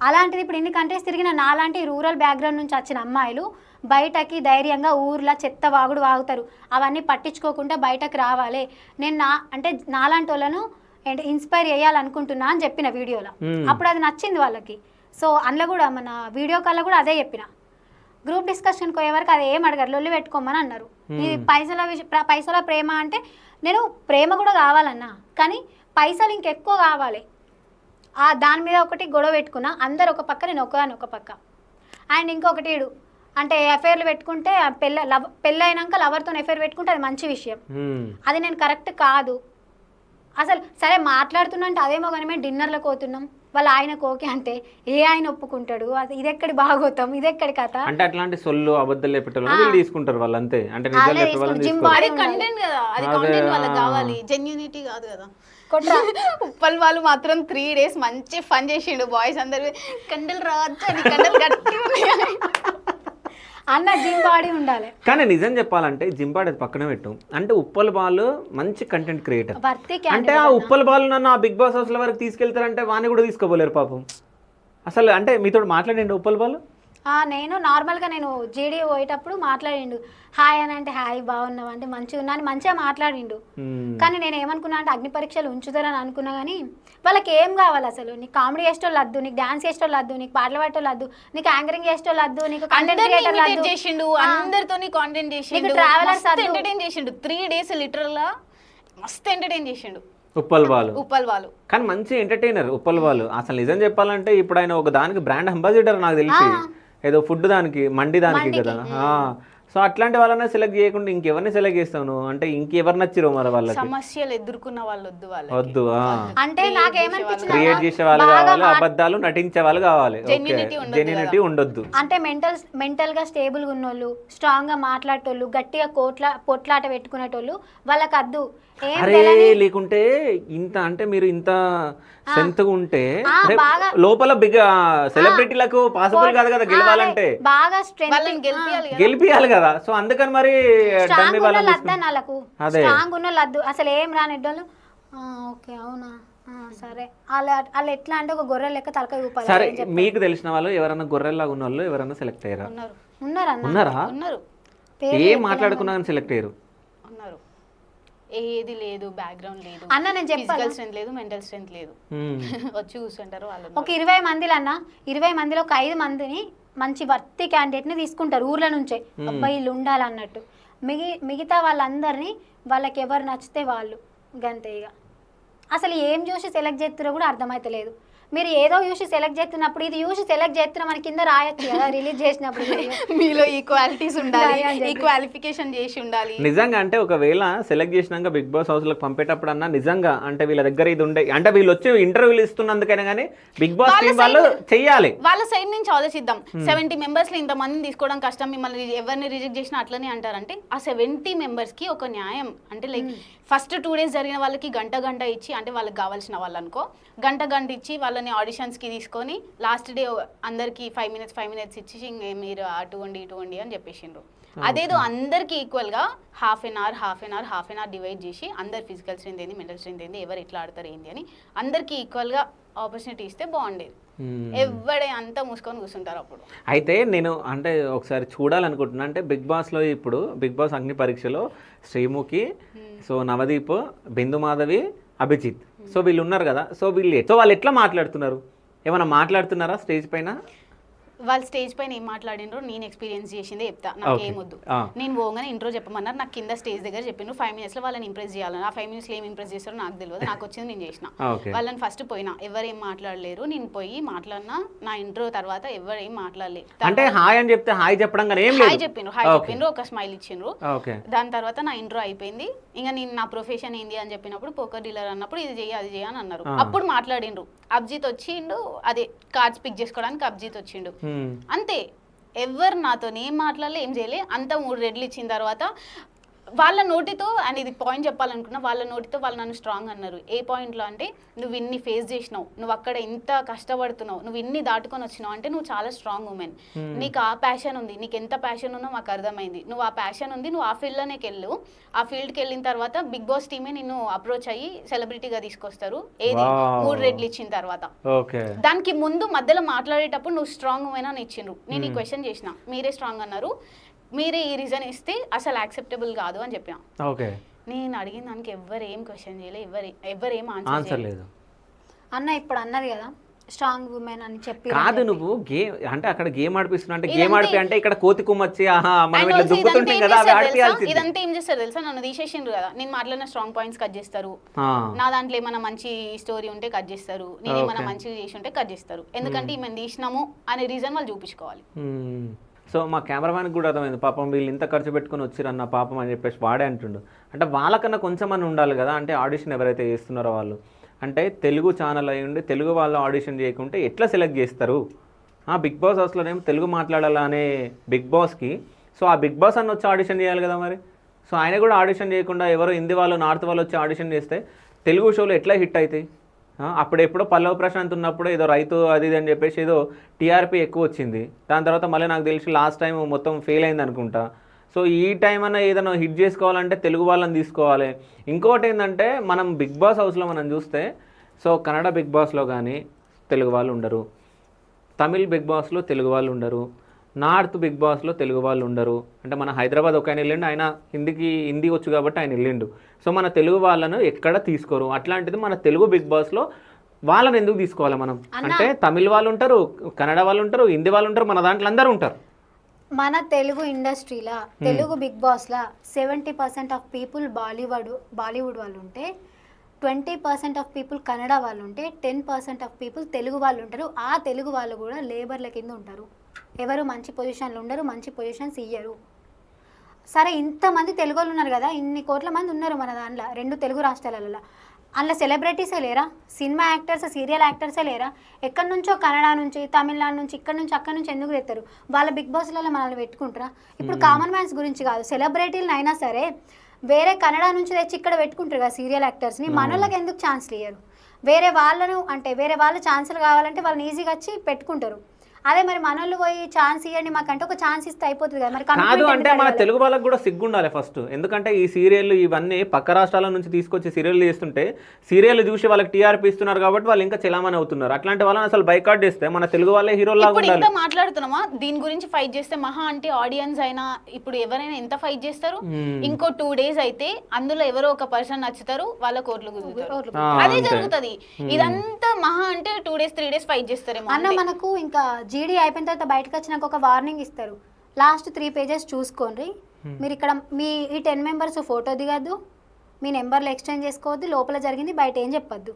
అలాంటిది ఇప్పుడు ఇన్ని కంట్రీస్ తిరిగిన నాలాంటి రూరల్ బ్యాక్గ్రౌండ్ నుంచి వచ్చిన అమ్మాయిలు బయటకి ధైర్యంగా ఊర్లో చెత్త వాగుడు వాగుతారు, అవన్నీ పట్టించుకోకుండా బయటకు రావాలి. నేను నాలాంటి వాళ్ళను ఇన్స్పైర్ చేయాలనుకుంటున్నా అని చెప్పిన వీడియోలో. అప్పుడు అది నచ్చింది వాళ్ళకి. సో అందులో కూడా మన వీడియో కాల్లో కూడా అదే చెప్పిన. గ్రూప్ డిస్కషన్కి పోయే వరకు అది ఏం అడగారు, లొల్లి పెట్టుకోమని అన్నారు. ఇది పైసల ప్రేమ అంటే నేను ప్రేమ కూడా కావాలన్నా, కానీ పైసలు ఇంకెక్కువ కావాలి. దాని మీద ఒకటి గొడవ పెట్టుకున్నా, అందరు ఒక పక్క, నేను ఒక పక్క. అండ్ ఇంకొకటి అంటే అఫైర్లు పెట్టుకుంటే పెళ్ళి అయినాక లవర్తో అఫైర్ పెట్టుకుంటే అది మంచి విషయం, అది నేను కరెక్ట్ కాదు అసలు. సరే మాట్లాడుతున్నా అంటే అదేమో కానీ మేము డిన్నర్లకు పోతున్నాం, వాళ్ళ ఆయనకు ఓకే అంటే ఏ ఆయన ఒప్పుకుంటాడు? అది ఇదెక్కడి భాగోతాం, ఇదెక్కడి కథ అంటే అట్లాంటి సొల్లు అబద్ధాలు చెప్పేటోళ్ళు తీసుకుంటారు వాళ్ళు అంతే. అంటే కంటెంట్ కదా, అది కంటెంట్ వాళ్ళకి కావాలి, జెన్యూనిటీ కాదు కదా. ఉప్పల్ వాళ్ళు మాత్రం 3 days మంచి ఫన్ చేసిండు. బాయ్స్ అందరు కండలు రావచ్చు అని, కండలు గట్టి అన్న జిమ్ బాడీ ఉండాలి. కానీ నిజం చెప్పాలంటే జిమ్ బాడీ పక్కన పెట్టు, అంటే ఉప్పల్ బాల్ మంచి కంటెంట్ క్రియేటర్. అంటే ఆ ఉప్పల్ బాల్ నన్ను ఆ బిగ్ బాస్ హౌస్ల వరకు తీసుకెళ్తారంటే వాణ్ణి కూడా తీసుకోపోలేరు పాపం. అసలు అంటే మీతో మాట్లాడండి ఉప్పల్ బాల్. నేను నార్మల్గా నేను జీడీ పోయేటప్పుడు మాట్లాడిండు, హాయ్ అని అంటే హాయ్ బాగున్నావు అంటే మంచిగా ఉన్నా అని మంచిగా మాట్లాడిండు. కానీ నేను ఏమనుకున్నా అంటే అగ్ని పరీక్షలు ఉంచుతారని అనుకున్నా, కానీ వాళ్ళకి ఏం కావాలి అసలు? నీకు కామెడీ చేసేటోళ్ళు వద్దు, నీకు డాన్స్ చేసేటోళ్ళు వద్దు, నీకు పాటలు పాడేటోళ్ళు వద్దు, నీకు యాంకరింగ్ చేసేటోళ్ళు వద్దు, నీకు కంటెంట్ క్రియేటర్ వద్దు, చేసిండు అందరితోని కాంటెంట్ చేసిండు, ట్రావెలర్స్ ఎంటర్టైన్ చేసిండు. 3 days లిటరల్ గా మస్తు ఎంటర్టైన్ చేసిండు ఉప్పల్ వాళ్ళు. కానీ మంచి ఎంటర్టైనర్ ఉప్పల్ వాళ్ళు. అసలు నిజం చెప్పాలంటే ఇప్పుడు ఆయన ఒక దానికి బ్రాండ్ అంబాసిడర్ నాకు తెలిసి, ఏదో ఫుడ్ దానికి మండి దానికి కదా. సో అట్లాంటి వాళ్ళనే సెలెక్ట్ చేయకుండా ఇంకెవరిని సెలెక్ట్ చేస్తావు నువ్వు? అంటే ఇంకెవరు నచ్చిరో మరి వాళ్ళకి? సమస్యలు ఎదుర్కొన్న వాళ్ళు వద్దు. అంటే నాకేమనిపించింది, క్రియేట్ చేసే వాళ్ళు కావాలి, అబద్ధాలు నటించే వాళ్ళు కావాలి, జెన్యూనిటీ ఉండొద్దు. అంటే మెంటల్ గా స్టేబుల్ గా ఉన్నోళ్ళు, స్ట్రాంగ్ గా మాట్లాడేటోళ్ళు, గట్టిగా పొట్లాట పెట్టుకునేటోళ్ళు వాళ్ళకి అద్దు. అరే లేకుంటే ఇంత అంటే మీరు ఇంత స్ట్రెంత్ ఉంటే లోపల బిగ్ సెలబ్రిటీలకు పాసిబుల్ కాదు కదా గెలవాలంటే, బాగా స్ట్రెంత్ గెలిపియాలి కదా. సో అందుకని మరి స్ట్రాంగ్ ఉన్న అసలు ఏం రానిడ్డోళ్ళు. ఓకే అవునా సరే, వాళ్ళు ఎట్లా అంటే ఒక గొర్రె లెక్క తలకాయ ఊపాలి. సరే మీకు తెలిసిన వాళ్ళు ఎవరైనా గొర్రెల్లాగా ఉన్న వాళ్ళు ఎవరైనా సెలెక్ట్ అయ్యారా? ఉన్నారా? ఏం మాట్లాడుకున్నా సెలెక్ట్ అయ్యారు? ఏది లేదు, బ్యాక్గ్రౌండ్ లేదు అన్న, నేను ఫిజికల్ స్ట్రెంత్ లేదు, మెంటల్ స్ట్రెంత్ లేదు, వచ్చి కూర్చుంటారు వాళ్ళు. ఒక 20 మందిలో అన్న, 20 మందిలో ఒక 5 మందిని మంచి వర్తి క్యాండిడేట్ ని తీసుకుంటారు ఊర్ల నుంచే, అబ్బాయి వీళ్ళు ఉండాలన్నట్టు. మిగతా వాళ్ళందరినీ వాళ్ళకి ఎవరు నచ్చితే వాళ్ళు గంతే. ఇక అసలు ఏం చూసి సెలెక్ట్ చేస్తారో కూడా అర్థమైతలేదు. మీరు ఏదో చూసి సెలెక్ట్ చేస్తున్నప్పుడు ఇది చూసి సెలెక్ట్ చేస్తున్నా మన కింద రాయొచ్చు కదా రిలీజ్ చేసినప్పుడు. మీలో ఈక్వాలిటీస్ ఉండాలి, ఈక్వాలిఫికేషన్ చేసి ఉండాలి. నిజంగా అంటే ఒకవేళ సెలెక్ట్ చేసినాక బిగ్ బాస్ హౌస్ లకు పంపేటప్పుడు అన్నా నిజంగా అంటే వీళ్ళ దగ్గర ఇది ఉండే, అంటే వీళ్ళు వచ్చి ఇంటర్వ్యూలు ఇస్తున్నందుకైనా కానీ బిగ్ బాస్ టీం వాళ్ళు చెయ్యాలి. వాళ్ళ సైడ్ నుంచి ఆలోచిద్దాం. 70 members లో ఇంత మందిని తీసుకోవడం కష్టం, మిమ్మల్ని ఎవరిని రిజెక్ట్ చేసినా అట్లనే అంటారంటే ఆ 70 members కి ఒక న్యాయం అంటే లైక్ ఫస్ట్ 2 days జరిగిన వాళ్ళకి గంట ఇచ్చి, అంటే వాళ్ళకి కావాల్సిన వాళ్ళు అనుకో గంట ఇచ్చి వాళ్ళని ఆడిషన్స్కి తీసుకొని లాస్ట్ డే అందరికి 5 minutes ఇచ్చి మీరు అటు వండి అని చెప్పేసిండ్రు. అదేదో అందరికి ఈక్వల్గా హాఫ్ అన్ అవర్ డివైడ్ చేసి అందరు ఫిజికల్ స్ట్రెంత్ ఏంది, మెంటల్ స్ట్రెంత్ ఏంది, ఎవరు ఎట్లా ఆడతారు ఏంది అని అందరికి ఈక్వల్గా ఆపర్చునిటీ ఇస్తే బాగుండేది. ఎవడే అంతా మూసుకొని కూర్చుంటారు అప్పుడు. అయితే నేను అంటే ఒకసారి చూడాలనుకుంటున్నా, అంటే బిగ్ బాస్లో ఇప్పుడు బిగ్ బాస్ అగ్ని పరీక్షలో శ్రీముఖి, సో నవదీప్, బిందు మాధవి, అభిజిత్, సో వీళ్ళు ఉన్నారు కదా. సో వాళ్ళు ఎట్లా మాట్లాడుతున్నారు? ఏమైనా మాట్లాడుతున్నారా స్టేజ్ పైన? వాళ్ళు స్టేజ్ పైన ఏం మాట్లాడినరో నేను ఎక్స్పీరియన్స్ చేసిందే చెప్తా. నాకు ఏమొద్దు, నేను పోగానే ఇంట్రో చెప్పమన్నారు, నాకు కింద స్టేజ్ దగ్గర చెప్పిండ్రు 5 minutes లో వాళ్ళని ఇంప్రెస్ చేయాలని. ఆ 5 minutes లో ఏం ఇంప్రెస్ చేస్తారో నాకు తెలియదు, నాకు వచ్చింది నేను చేసిన. వాళ్ళని ఫస్ట్ పోయినా ఎవరు ఏం మాట్లాడలేరు, నేను పోయి మాట్లాడినా. నా ఇంట్రో తర్వాత ఎవరు ఏం మాట్లాడలేదు. అంటే హాయ్ అని చెప్తే హాయ్ చెప్పడం హాయ్ చెప్పిండ్రు, ఒక స్మైల్ ఇచ్చిండ్రు. దాని తర్వాత నా ఇంట్రో అయిపోయింది. ఇంకా నేను నా ప్రొఫెషన్ ఏంది అని చెప్పినప్పుడు పోకర్ డీలర్ అన్నప్పుడు ఇది చెయ్యి అది చెయ్యి అని అన్నారు. అప్పుడు మాట్లాడిండ్రు. అభిజిత్ వచ్చిండు, అదే కార్డ్స్ పిక్ చేసుకోవడానికి అభిజిత్ వచ్చిండు, అంతే. ఎవరు నాతో ఏం మాట్లాడలే, ఏం చేయలే. అంతా 3 రెడ్లు ఇచ్చిన తర్వాత వాళ్ళ నోటితో, అండ్ ఇది పాయింట్ చెప్పాలనుకున్నా, వాళ్ళ నోటితో వాళ్ళు నన్ను స్ట్రాంగ్ అన్నారు. ఏ పాయింట్లో అంటే, నువ్వు ఇన్ని ఫేస్ చేసినావు, నువ్వు అక్కడ ఇంత కష్టపడుతున్నావు, నువ్వు ఇన్ని దాటుకొని వచ్చినావు అంటే నువ్వు చాలా స్ట్రాంగ్ ఉమెన్. నీకు ఆ ప్యాషన్ ఉంది, నీకు ఎంత ప్యాషన్ ఉందో మాకు అర్థమైంది. నువ్వు ఆ ప్యాషన్ ఉంది, నువ్వు ఆ ఫీల్డ్లోనే వెళ్ళు. ఆ ఫీల్డ్కి వెళ్ళిన తర్వాత బిగ్ బాస్ టీమే నిన్ను అప్రోచ్ అయ్యి సెలబ్రిటీగా తీసుకొస్తారు. ఏది 3 రెడ్లు ఇచ్చిన తర్వాత. దానికి ముందు మధ్యలో మాట్లాడేటప్పుడు నువ్వు స్ట్రాంగ్ ఉమెన్ అని ఇచ్చిండ్రు. నేను ఈ క్వశ్చన్ చేసిన, మీరే స్ట్రాంగ్ అన్నారు, మీరే ఈ రీజన్ ఇస్తే అసలు యాక్సెప్టబుల్ కాదు అని చెప్పిన. ఓకే, నేను అడిగిన దానికి ఎవరు ఏం క్వశ్చన్ చేయలేదు, ఎవరు ఏం ఆన్సర్ లేదు. అన్న ఇప్పుడు అన్నది కదా స్ట్రాంగ్ ఉమెన్ అని చెప్పి. కాదు, నువ్వు గేమ్ అంటే అక్కడ గేమ్ ఆడిపిస్తున్నా అంటే గేమ్ ఆడిపి అంటే ఇక్కడ కోతి కుమ్మచ్చి మనం ఇట్లా దుక్కుతుంటాం కదా, అవి ఆడిపియాల్సింది. ఇదంతా ఏం చేస్తారు తెలుసా, నన్ను తీసేసిండ్రు కదా, నేను మాట్లాడిన స్ట్రాంగ్ పాయింట్స్ కట్ చేస్తారు, నా దాంట్లో ఏమైనా మంచి స్టోరీ ఉంటే కట్ చేస్తారు, నేను ఏమైనా మంచిగా చేసి ఉంటే కట్ చేస్తారు. ఎందుకంటే మేము తీసినాము అనే రీజన్ వాళ్ళు చూపించుకోవాలి. సో మా కెమెరామ్యాన్కి కూడా అర్థమైంది, పాపం వీళ్ళు ఇంత ఖర్చు పెట్టుకుని వచ్చిరన్న పాపం అని చెప్పేసి వాడే అంటుండు. అంటే వాళ్ళకన్నా కొంచెం అని ఉండాలి కదా, అంటే ఆడిషన్ ఎవరైతే చేస్తున్నారో వాళ్ళు, అంటే తెలుగు ఛానల్ అయి ఉండి తెలుగు వాళ్ళు ఆడిషన్ చేయకుంటే ఎట్లా సెలెక్ట్ చేస్తారు? బిగ్ బాస్ హౌస్లోనేమో తెలుగు మాట్లాడాలా అనే బిగ్ బాస్కి, సో ఆ బిగ్ బాస్ అన్న వచ్చి ఆడిషన్ చేయాలి కదా మరి. సో ఆయన కూడా ఆడిషన్ చేయకుండా ఎవరో హిందీ వాళ్ళు నార్త్ వాళ్ళు వచ్చి ఆడిషన్ చేస్తే తెలుగు షోలు ఎట్లా హిట్ అవుతాయి? అప్పుడెప్పుడో పల్లవ ప్రశాంత్ ఉన్నప్పుడు ఏదో రైతు అది ఇది అని చెప్పేసి ఏదో టీఆర్పీ ఎక్కువ వచ్చింది. దాని తర్వాత మళ్ళీ నాకు తెలిసి లాస్ట్ టైం మొత్తం ఫెయిల్ అయింది అనుకుంటా. సో ఈ టైం అన్న ఏదైనా హిట్ చేసుకోవాలంటే తెలుగు వాళ్ళని తీసుకోవాలి. ఇంకోటి ఏంటంటే మనం బిగ్ బాస్ హౌస్లో మనం చూస్తే, సో కన్నడ బిగ్ బాస్లో కానీ తెలుగు వాళ్ళు ఉండరు, తమిళ్ బిగ్ బాస్లో తెలుగు వాళ్ళు ఉండరు, నార్త్ బిగ్ బాస్లో తెలుగు వాళ్ళు ఉండరు. అంటే మన హైదరాబాద్ ఒక ఆయన వెళ్ళిండు, ఆయన హిందీ వచ్చు కాబట్టి ఆయన వెళ్ళిండు. సో మన తెలుగు వాళ్ళను ఎక్కడ తీసుకోరు. అట్లాంటిది మన తెలుగు బిగ్ బాస్లో వాళ్ళని ఎందుకు తీసుకోవాలి మనం? అంటే తమిళ్ వాళ్ళు ఉంటారు, కన్నడ వాళ్ళు ఉంటారు, హిందీ వాళ్ళు ఉంటారు, మన దాంట్లో అందరూ ఉంటారు. మన తెలుగు ఇండస్ట్రీలో తెలుగు బిగ్ బాస్లో 70% ఆఫ్ పీపుల్ బాలీవుడ్ వాళ్ళు ఉంటే, 20% ఆఫ్ పీపుల్ కన్నడ వాళ్ళు ఉంటే, 10% ఆఫ్ పీపుల్ తెలుగు వాళ్ళు ఉంటారు. ఆ తెలుగు వాళ్ళు కూడా లేబర్ల కింద ఉంటారు. ఎవరు మంచి పొజిషన్లు ఉండరు, మంచి పొజిషన్స్ ఇయ్యరు. సరే, ఇంతమంది తెలుగు వాళ్ళు ఉన్నారు కదా, ఇన్ని కోట్ల మంది ఉన్నారు మన దాంట్లో 2 తెలుగు రాష్ట్రాలలో. అందులో సెలబ్రిటీసే లేరా? సినిమా యాక్టర్స్, సీరియల్ యాక్టర్సే లేరా? ఎక్కడి నుంచో కన్నడ నుంచి, తమిళనాడు నుంచి, ఇక్కడ నుంచి అక్కడ నుంచి ఎందుకు తెస్తారు? వాళ్ళ బిగ్ బాస్లలో మనల్ని పెట్టుకుంటారా? ఇప్పుడు కామన్ మ్యాన్స్ గురించి కాదు, సెలబ్రిటీలను అయినా సరే వేరే కన్నడ నుంచి తెచ్చి ఇక్కడ పెట్టుకుంటారు కదా సీరియల్ యాక్టర్స్ని. మనోళ్ళకి ఎందుకు ఛాన్స్లు ఇయ్యరు? వేరే వాళ్ళు ఛాన్సులు కావాలంటే వాళ్ళని ఈజీగా వచ్చి పెట్టుకుంటారు. అదే మరి మనోళ్ళు పోయి ఛాన్స్ ఇవ్వండి మాకంటే ఒక ఛాన్స్ ఇస్తే అయిపోతుంది కదా. మరి కాదు అంటే మన తెలుగు వాళ్ళకి కూడా సిగ్గుండాలి ఫస్ట్. ఎందుకంటే ఈ సీరియల్ ఇవన్నీ పక్క రాష్ట్రాల నుంచి తీసుకొచ్చి సీరియల్ చేస్తుంటే సీరియల్ చూసి వాళ్ళకి టీఆర్పీ ఇస్తున్నారు కాబట్టి వాళ్ళు ఇంకా చెలామణి అవుతున్నారు. అట్లాంటి వాళ్ళని అసలు బైకాట్ చేస్తే మన తెలుగు వాళ్ళే హీరోలాగా ఉండాలి. మాట్లాడుతున్నామా దీని గురించి ఫైట్ చేస్తే మహా అంటే ఆడియన్స్ అయినా ఇప్పుడు ఎవరైనా ఎంత ఫైట్ చేస్తారు? ఇంకో 2 days అయితే అందులో ఎవరో ఒక పర్సన్ నచ్చుతారు, వాళ్ళ కోర్టులు కుదురుతారు, అదే జరుగుతుంది. ఇదంతా మహా అంటే 2 days 3 days ఫైట్ చేస్తారేమో అన్న. మనకు ఇంకా జీడీ అయిపోయిన తర్వాత బయటకు వచ్చినాక ఒక వార్నింగ్ ఇస్తారు, లాస్ట్ 3 pages చూసుకోండి, మీరు ఇక్కడ మీ ఈ 10 members ఫోటో దిగద్దు, మీ నెంబర్లు ఎక్స్చేంజ్ చేసుకోవద్దు, లోపల జరిగింది బయట ఏం చెప్పొద్దు.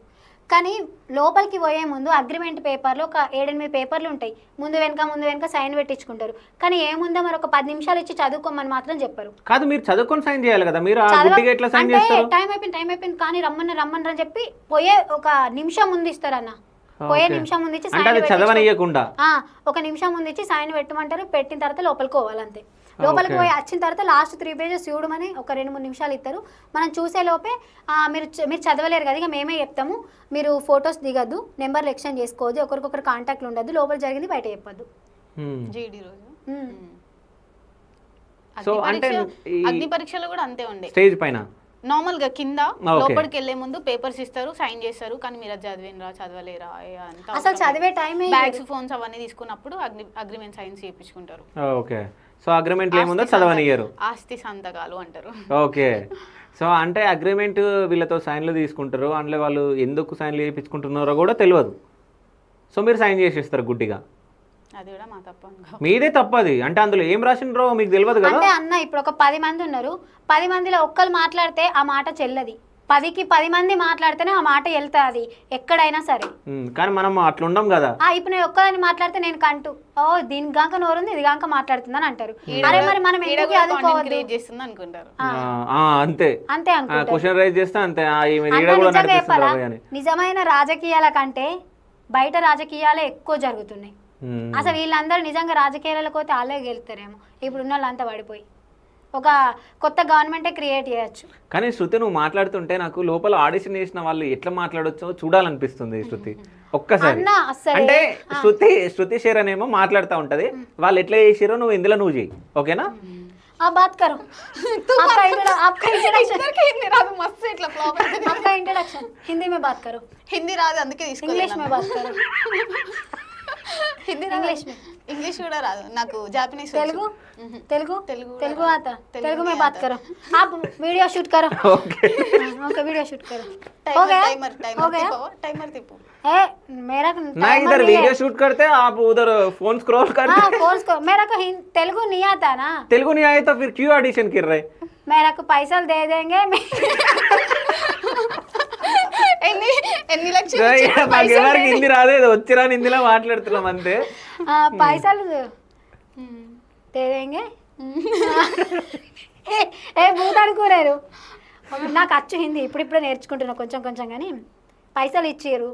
కానీ లోపలికి పోయే ముందు అగ్రిమెంట్ పేపర్లో ఒక 7-8 పేపర్లు ఉంటాయి, ముందు వెనక సైన్ పెట్టించుకుంటారు. కానీ ఏముందో మరి ఒక 10 నిమిషాలు ఇచ్చి చదువుకోమని మాత్రం చెప్పరు. కాదు, మీరు చదువుకొని సైన్ చేయాలి కదా, మీరు ఎట్లా సైన్ చేస్తారు? టైం అయిపోయింది కానీ రమ్మని చెప్పి పోయే ఒక నిమిషం ముందు ఇస్తారన్న. పోయే నిమిషం ముందు ఇచ్చి చదవనియకుండా ఒక నిమిషం ముందు ఇచ్చి సైన్ పెట్టమంటారు. పెట్టిన తర్వాత లోపలికి పోవాలి అంతే. లోపలికి పోయి వచ్చిన తర్వాత లాస్ట్ 3 pages చూడమని ఒక 2-3 నిమిషాలు ఇస్తారు. మనం చూసే లోపే మీరు చదవలేరు కదా, ఇక మేమే చెప్తాము, మీరు ఫొటోస్ దిగద్దు, నెంబర్లు ఎక్స్చేంజ్ చేసుకోవద్దు, ఒకరికొకరు కాంటాక్ట్లు ఉండద్దు, లోపల జరిగింది బయట చెప్పద్దు. అగ్ని పరీక్షలు కూడా అంతే ఉండే. స్టేజ్ పైన నార్మల్ గా కింద లోపలికి వెళ్లే ముందు పేపర్స్ ఇస్తారు, సైన్ చేస్తారు. కానీ మీరు చదివినరా చదవలేరా అసలు చదివే టైం, బ్యాగ్స్ ఫోన్స్ అవన్నీ తీసుకున్నప్పుడు అగ్రిమెంట్ సైన్స్ చేయించుకుంటారు. ఓకే, సో అగ్రిమెంట్ ఏముందో చదవనియరు, ఆస్తి సంతకాలు అంటారు. ఓకే, సో అంటే అగ్రిమెంట్ వీళ్ళతో సైన్లు తీసుకుంటారు, అందులో వాళ్ళు ఎందుకు సైన్లు చేయించుకుంటున్నారో కూడా తెలియదు. సో మీరు సైన్ చేసేస్తారు గుడ్డిగా. అది కూడా మా తప్ప, మీదే తప్పది. అంటే అందులో ఏం రాసిండ్రో మీకు తెలియదు కదా. అంటే అన్న ఇప్పుడు ఒక 10 మంది ఉన్నారు, 10 మందిలో ఒక్కరు మాట్లాడితే ఆ మాట చెల్లది, 10కి 10 మంది మాట్లాడితేనే ఆ మాట వెళ్తాది ఎక్కడైనా సరే. కానీ మనం అట్లా ఉండం కదా. ఇప్పుడు నేను ఒక్కదాన్ని మాట్లాడితే నేను కంటూ దీని గాక నోరుంది ఇది గాక మాట్లాడుతుందని అంటారు. అరే మరి మనం ఎందుకు చేస్తుంది అనుకుంటారు. అంతే అంతే అనుకుంటారు. క్వశ్చన్ రైజ్ చేస్తే అంతే. నిజమైన రాజకీయాల కంటే బయట రాజకీయాలే ఎక్కువ జరుగుతున్నాయి. అసలు వీళ్ళందరూ నిజంగా రాజకీయాలకు పోతే వాళ్ళే గెలుతారేమో, ఇప్పుడు ఉన్న వాళ్ళంతా పడిపోయి. ఒక కొత్త గవర్నమెంటే క్రియేట్ చేయొచ్చు. కానీ శృతి నువ్వు మాట్లాడుతుంటే నాకు లోపల ఆడిషన్ చేసిన వాళ్ళు ఎట్లా మాట్లాడొచ్చో చూడాలనిపిస్తుంది శృతి ఒక్కసారి. అన్నా అస్సలే. అంటే శృతి శరణ్ ఏమో మాట్లాడుతూ ఉంటది, వాళ్ళు ఎట్లా చేసిరో నువ్వు ఇందులో నువ్వు చేయి, ఓకేనా? बात करो आपका మస్తు ఇట్లా ఫ్లాప్ आपका इंट्रोडक्शन हिंदी में बात करो. హిందీ రాదు అందుకే इंग्लिश తీసుకోలేదు. में बात करो. హిందీ इंग्लिश में. ఇంగ్లీష్ కూడా రాదు నాకు, జాపనీస్ तेलुगु तेलुगु तेलुगु तेलुगु आता. तेलुगु तेलुगु में नहीं बात आता. करो. आप वीडियो शूट करो. ఓకే ओके वीडियो शूट करो. हो गया हो गया. టైమర్ తిప్పు. ए मेरा ना इधर वीडियो शूट करते आप उधर फोन स्क्रॉल करते. हाँ कोर्स को मेरा को तेलुगु नहीं आता ना. तेलुगु नहीं आए तो फिर क्यों ऑडिशन कर रहे? मेरा को पैसा दे देंगे. ఎన్ని లక్షలు ఇచ్చి మాకు ఎవరికి హిందీ రాలేదు, వచ్చిరా హిందీలో మాట్లాడుతున్నాం అంతే. పైసలు దే देंगे. ఏ భూత అనుకోలేరు. నాకు వచ్చు హిందీ, ఇప్పుడిప్పుడే నేర్చుకుంటున్నా కొంచెం కొంచెం. కానీ పైసలు ఇచ్చారు,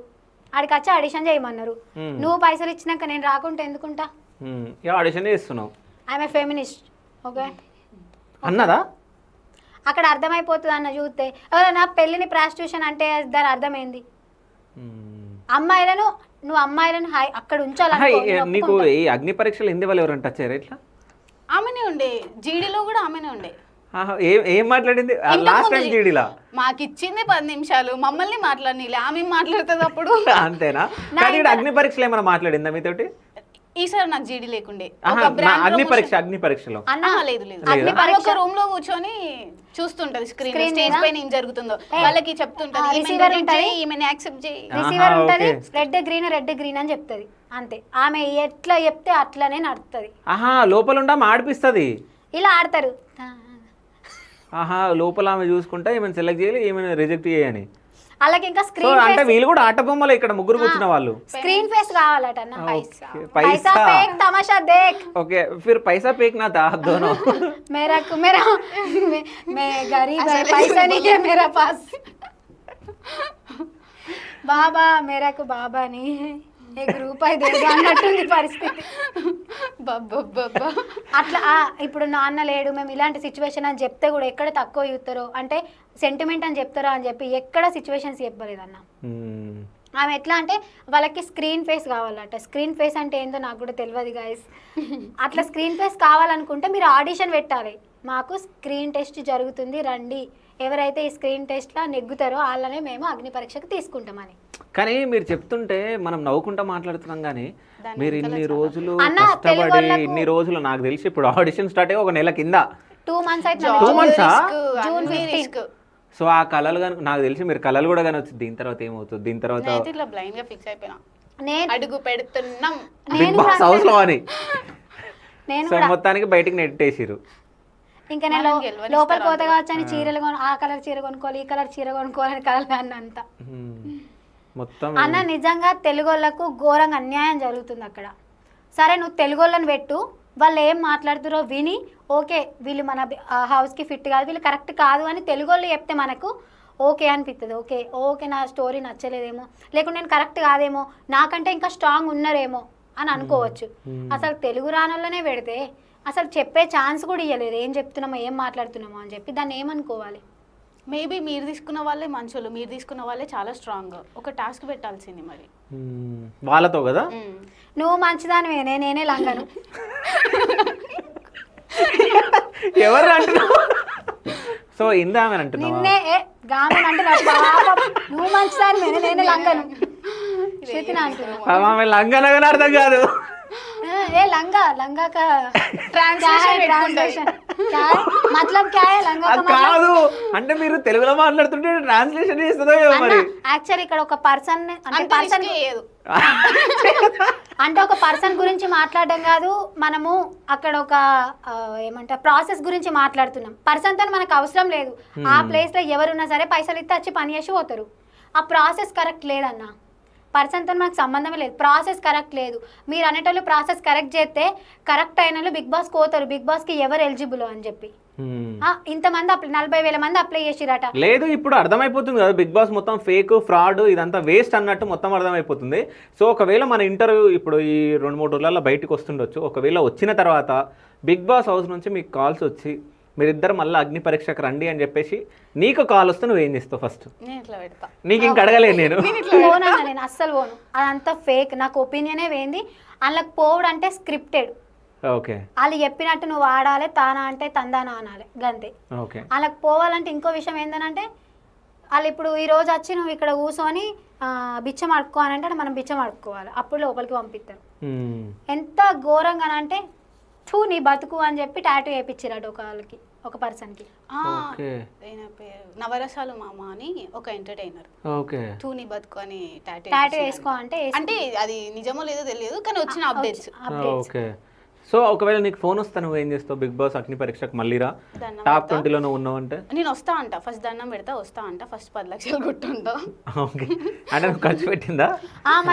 ఆడికి వచ్చి ఆడిషన్ చేయమన్నారు. నువ్వు పైసలు ఇచ్చినాక నేను రాకుంటే ఎందుకుంటా? ఆడిషన్ చేస్తున్నావు. I'm a feminist. ఓకే అన్నదా? అక్కడ అర్థమైపోతుంది అన్న చూస్తే. ఎవరైనా పెళ్ళిని ప్రాస్టిట్యూషన్ అంటే దాని అర్థమైంది. అమ్మాయిలను నువ్వు అమ్మాయిలను అక్కడ ఉంచాలి. నీకు ఈ అగ్ని పరీక్షలు హిందీ వాళ్ళు ఎవరైనా టచ్ అయ్యారు ఇట్లా? ఆమెనే ఉండే, జీడీలో కూడా ఆమెనే ఉండే. ఏం మాట్లాడింది లాస్ట్ టైం జీడీలా? మాకు ఇచ్చింది 10 నిమిషాలు, మమ్మల్ని మాట్లాడనీలే, ఆమె మాట్లాడుతుంది అప్పుడు. అంతేనా? కానీ అగ్ని పరీక్షలు ఏమైనా మాట్లాడిందా మీతోటి? ఈసారి నాకు జీడీ లేకుండే. అగ్ని పరీక్షలో లేదు లేదు, ఒక రూమ్ లో కూర్చొని చూస్తుంటది స్క్రీన్ స్టేజ్ పైన ఏం జరుగుతుందో, వాళ్ళకి చెప్తుంటది ఈమెని యాక్సెప్ట్ చేయి. రిసీవర్ ఉంటది, రెడ్ గ్రీన్ అని చెప్తది అంతే. ఆమె ఎట్లా చెప్తే అట్లనే నడుస్తుంది. ఆహా లోపల ఉండ ఆడిపిస్తుంది, ఇలా ఆడతారు. ఆహా లోపల ఆమె చూసుకుంటా ఏమైనా సెలెక్ట్ చేయాలి, ఏమైనా రిజెక్ట్ చేయని. అలాగే ఇంకా స్క్రీన్ అంటే వీళ్ళు కూడా ఆట బొమ్మలు ఇక్కడ ముగ్గురు కూర్చున్న వాళ్ళు. స్క్రీన్ ఫేస్ కావాలట. पैसा फेक तमाशा देख. ओके फिर पैसा फेक ना था दोनों. मेरा मैं गरीब है, पैसा नहीं है मेरा पास. बाबा मेरा को बाबा नहीं है, एक రూపాయి దేగా అన్నట్టుంది పరిస్థితి. అట్లా ఇప్పుడు నాన్న లేడు, మేము ఇలాంటి సిచ్యువేషన్ అని చెప్తే కూడా ఎక్కడ తక్కువ చూస్తారో, అంటే సెంటిమెంట్ అని చెప్తారో అని చెప్పి ఎక్కడ సిచ్యువేషన్స్ చెప్పలేదన్న. ఆమె ఎట్లా అంటే వాళ్ళకి స్క్రీన్ ఫేస్ కావాలట. స్క్రీన్ ఫేస్ అంటే ఏందో నాకు కూడా తెలియదు గైస్. అట్లా స్క్రీన్ ఫేస్ కావాలనుకుంటే మీరు ఆడిషన్ పెట్టాలి. మాకు స్క్రీన్ టెస్ట్ జరుగుతుంది రండి, ఎవరైతే ఈ స్క్రీన్ టెస్ట్లో నెగ్గుతారో వాళ్ళనే మేము అగ్ని పరీక్షకు తీసుకుంటామని. కానీ మీరు చెప్తుంటే మనం నవ్వుకుంటా మాట్లాడుతున్నాం, కానీ మీరు ఇన్ని రోజులు కష్టపడి ఇన్ని రోజులు, నాకు తెలిసి ఇప్పుడు ఆడిషన్ స్టార్ట్ అయ్యి 1 నెల కింద 2 months అయితే 2 months జూన్ 15. సో ఆ కళలు కానీ నాకు తెలిసి మీరు కళలు కూడా కానీ వచ్చింది. దీని తర్వాత ఏమవుతుంది, దీని తర్వాత ఇట్లా బ్లైండ్ గా ఫిక్స్ అయిపోయినా నేను అడుగు పెడుతున్నాం బిగ్ బాస్ హౌస్ లో అని. నేను సో మొత్తానికి బయటికి నెట్టేసిరు. ఇంకా నేను లోపల పోతే కావచ్చు అని చీరలు ఆ కలర్ చీర కొనుక్కోవాలి, ఈ కలర్ చీర కొనుక్కోవాలని కలర్ అంతా మొత్తం. అన్న నిజంగా తెలుగోళ్ళకు ఘోరంగా అన్యాయం జరుగుతుంది అక్కడ. సరే నువ్వు తెలుగోళ్ళని పెట్టు, వాళ్ళు ఏం మాట్లాడుతారో విని ఓకే వీళ్ళు మన హౌస్కి ఫిట్ కాదు, వీళ్ళు కరెక్ట్ కాదు అని తెలుగోళ్ళు చెప్తే మనకు ఓకే అనిపిస్తుంది. ఓకే నా స్టోరీ నచ్చలేదేమో, లేకుంటే నేను కరెక్ట్ కాదేమో, నాకంటే ఇంకా స్ట్రాంగ్ ఉన్నారేమో అని అనుకోవచ్చు. అసలు తెలుగు రానోళ్ళనే పెడితే అసలు చెప్పే ఛాన్స్ కూడా ఇవ్వలేదు, ఏం చెప్తున్నామో ఏం మాట్లాడుతున్నామో అని చెప్పి. దాన్ని ఏమనుకోవాలి? మేబీ మీరు తీసుకున్న వాళ్ళే మంచోళ్ళు, మీరు తీసుకున్న వాళ్ళే చాలా స్ట్రాంగ్. ఒక టాస్క్ పెట్టాల్సింది మరి వాళ్ళతో కదా. నువ్వు మంచిదానివే, నేనే లంగను. ఎవరు అంటున్నావు? సో ఇందామని అంటున్నావు, నిన్నే గామని అంటున్నావు. నువ్వు మంచిదానివే, నేనే లంగను. లంగనగా అర్థం కాదు. ఏ లంగా లంగా కా ట్రాన్స్లేషన్ मतलब क्या है లంగా కాదు అంటే మీరు తెలుగులో మాట్లాడుతుంటే ట్రాన్స్లేషన్ చేస్తుందో మరి. యాక్చువల్లీ ఇక్కడ ఒక పర్సన్ అంటే ఒక పర్సన్ గురించి మాట్లాడడం కాదు, మనము అక్కడ ఒక ఏమంటారు ప్రాసెస్ గురించి మాట్లాడుతున్నాం. పర్సన్ తో మనకు అవసరం లేదు. ఆ ప్లేస్ లో ఎవరున్నా సరే పైసలు ఇస్తే వచ్చి పని చేసి పోతారు. ఆ ప్రాసెస్ కరెక్ట్ లేదన్నా, పర్సన్తో మనకు సంబంధమే లేదు. ప్రాసెస్ కరెక్ట్ లేదు. మీరు అనేటోళ్ళు ప్రాసెస్ కరెక్ట్ చేస్తే కరెక్ట్ అయిన వాళ్ళు బిగ్ బాస్కి పోతారు. బిగ్ బాస్కి ఎవరు ఎలిజిబుల్ అని చెప్పి ఇంతమంది 40,000 మంది అప్లై చేసిరట. లేదు ఇప్పుడు అర్థమైపోతుంది కదా బిగ్ బాస్ మొత్తం ఫేక్ ఫ్రాడ్ ఇదంతా వేస్ట్ అన్నట్టు మొత్తం అర్థమైపోతుంది. సో ఒకవేళ మన ఇంటర్వ్యూ ఇప్పుడు ఈ 2-3 రోజులలో బయటకు వస్తుండొచ్చు. ఒకవేళ వచ్చిన తర్వాత బిగ్ బాస్ హౌస్ నుంచి మీకు కాల్స్ వచ్చి మీరిద్దరు మళ్ళీ అగ్ని పరీక్షకు రండి అని చెప్పేసి నీకు కాల్ వస్తే నువ్వు ఏం చేస్తావు ఫస్ట్? నేను ఇట్లా పెడతా. నీకు ఇంక అడగలేదు నేను. పోనన్నా నేను అస్సలు పోను, అదంతా ఫేక్. నాకు ఒపీనియనే వేయింది. అందులోకి పోవడం అంటే స్క్రిప్టెడ్. ఓకే, వాళ్ళు చెప్పినట్టు నువ్వు ఆడాలి, తానా అంటే తందానా అనాలి, గంతే. ఓకే, వాళ్ళకి పోవాలంటే ఇంకో విషయం ఏంటంటే వాళ్ళు ఇప్పుడు ఈ రోజు వచ్చి నువ్వు ఇక్కడ కూర్చొని బిచ్చం అడుక్కో అని అంటే మనం బిచ్చం అడుక్కోవాలి, అప్పుడు లోపలికి పంపిస్తారు. ఎంత ఘోరంగానంటే నీ బతుకు అని చెప్పి టాటూ వేయించారు ఒక పర్సన్కి. ఆయన పేరు నవరసాలు మామ అని ఒక ఎంటర్టైనర్. ఓకే, తూని బతుకు అని టాటూ వేసుకో అంటే అది నిజమో లేదో తెలియదు, కానీ వచ్చిన అప్డేట్స్. ఓకే. సో ఒకవేళ నీకు ఫోన్ వస్తా నువ్వు ఏం చేస్తావు? బిగ్ బాస్ అగ్ని పరీక్షకు మళ్ళీ రా, టాప్ 20లో నువ్వు ఉన్నావు అంటే నేను వస్తా అంట. ఫస్ట్ దండం పెడతా, వస్తా అంట. ఫస్ట్ 10 లక్షలు కొట్టుంటా. ఓకే, అంటే నువ్వు ఖర్చు పెట్టిందా?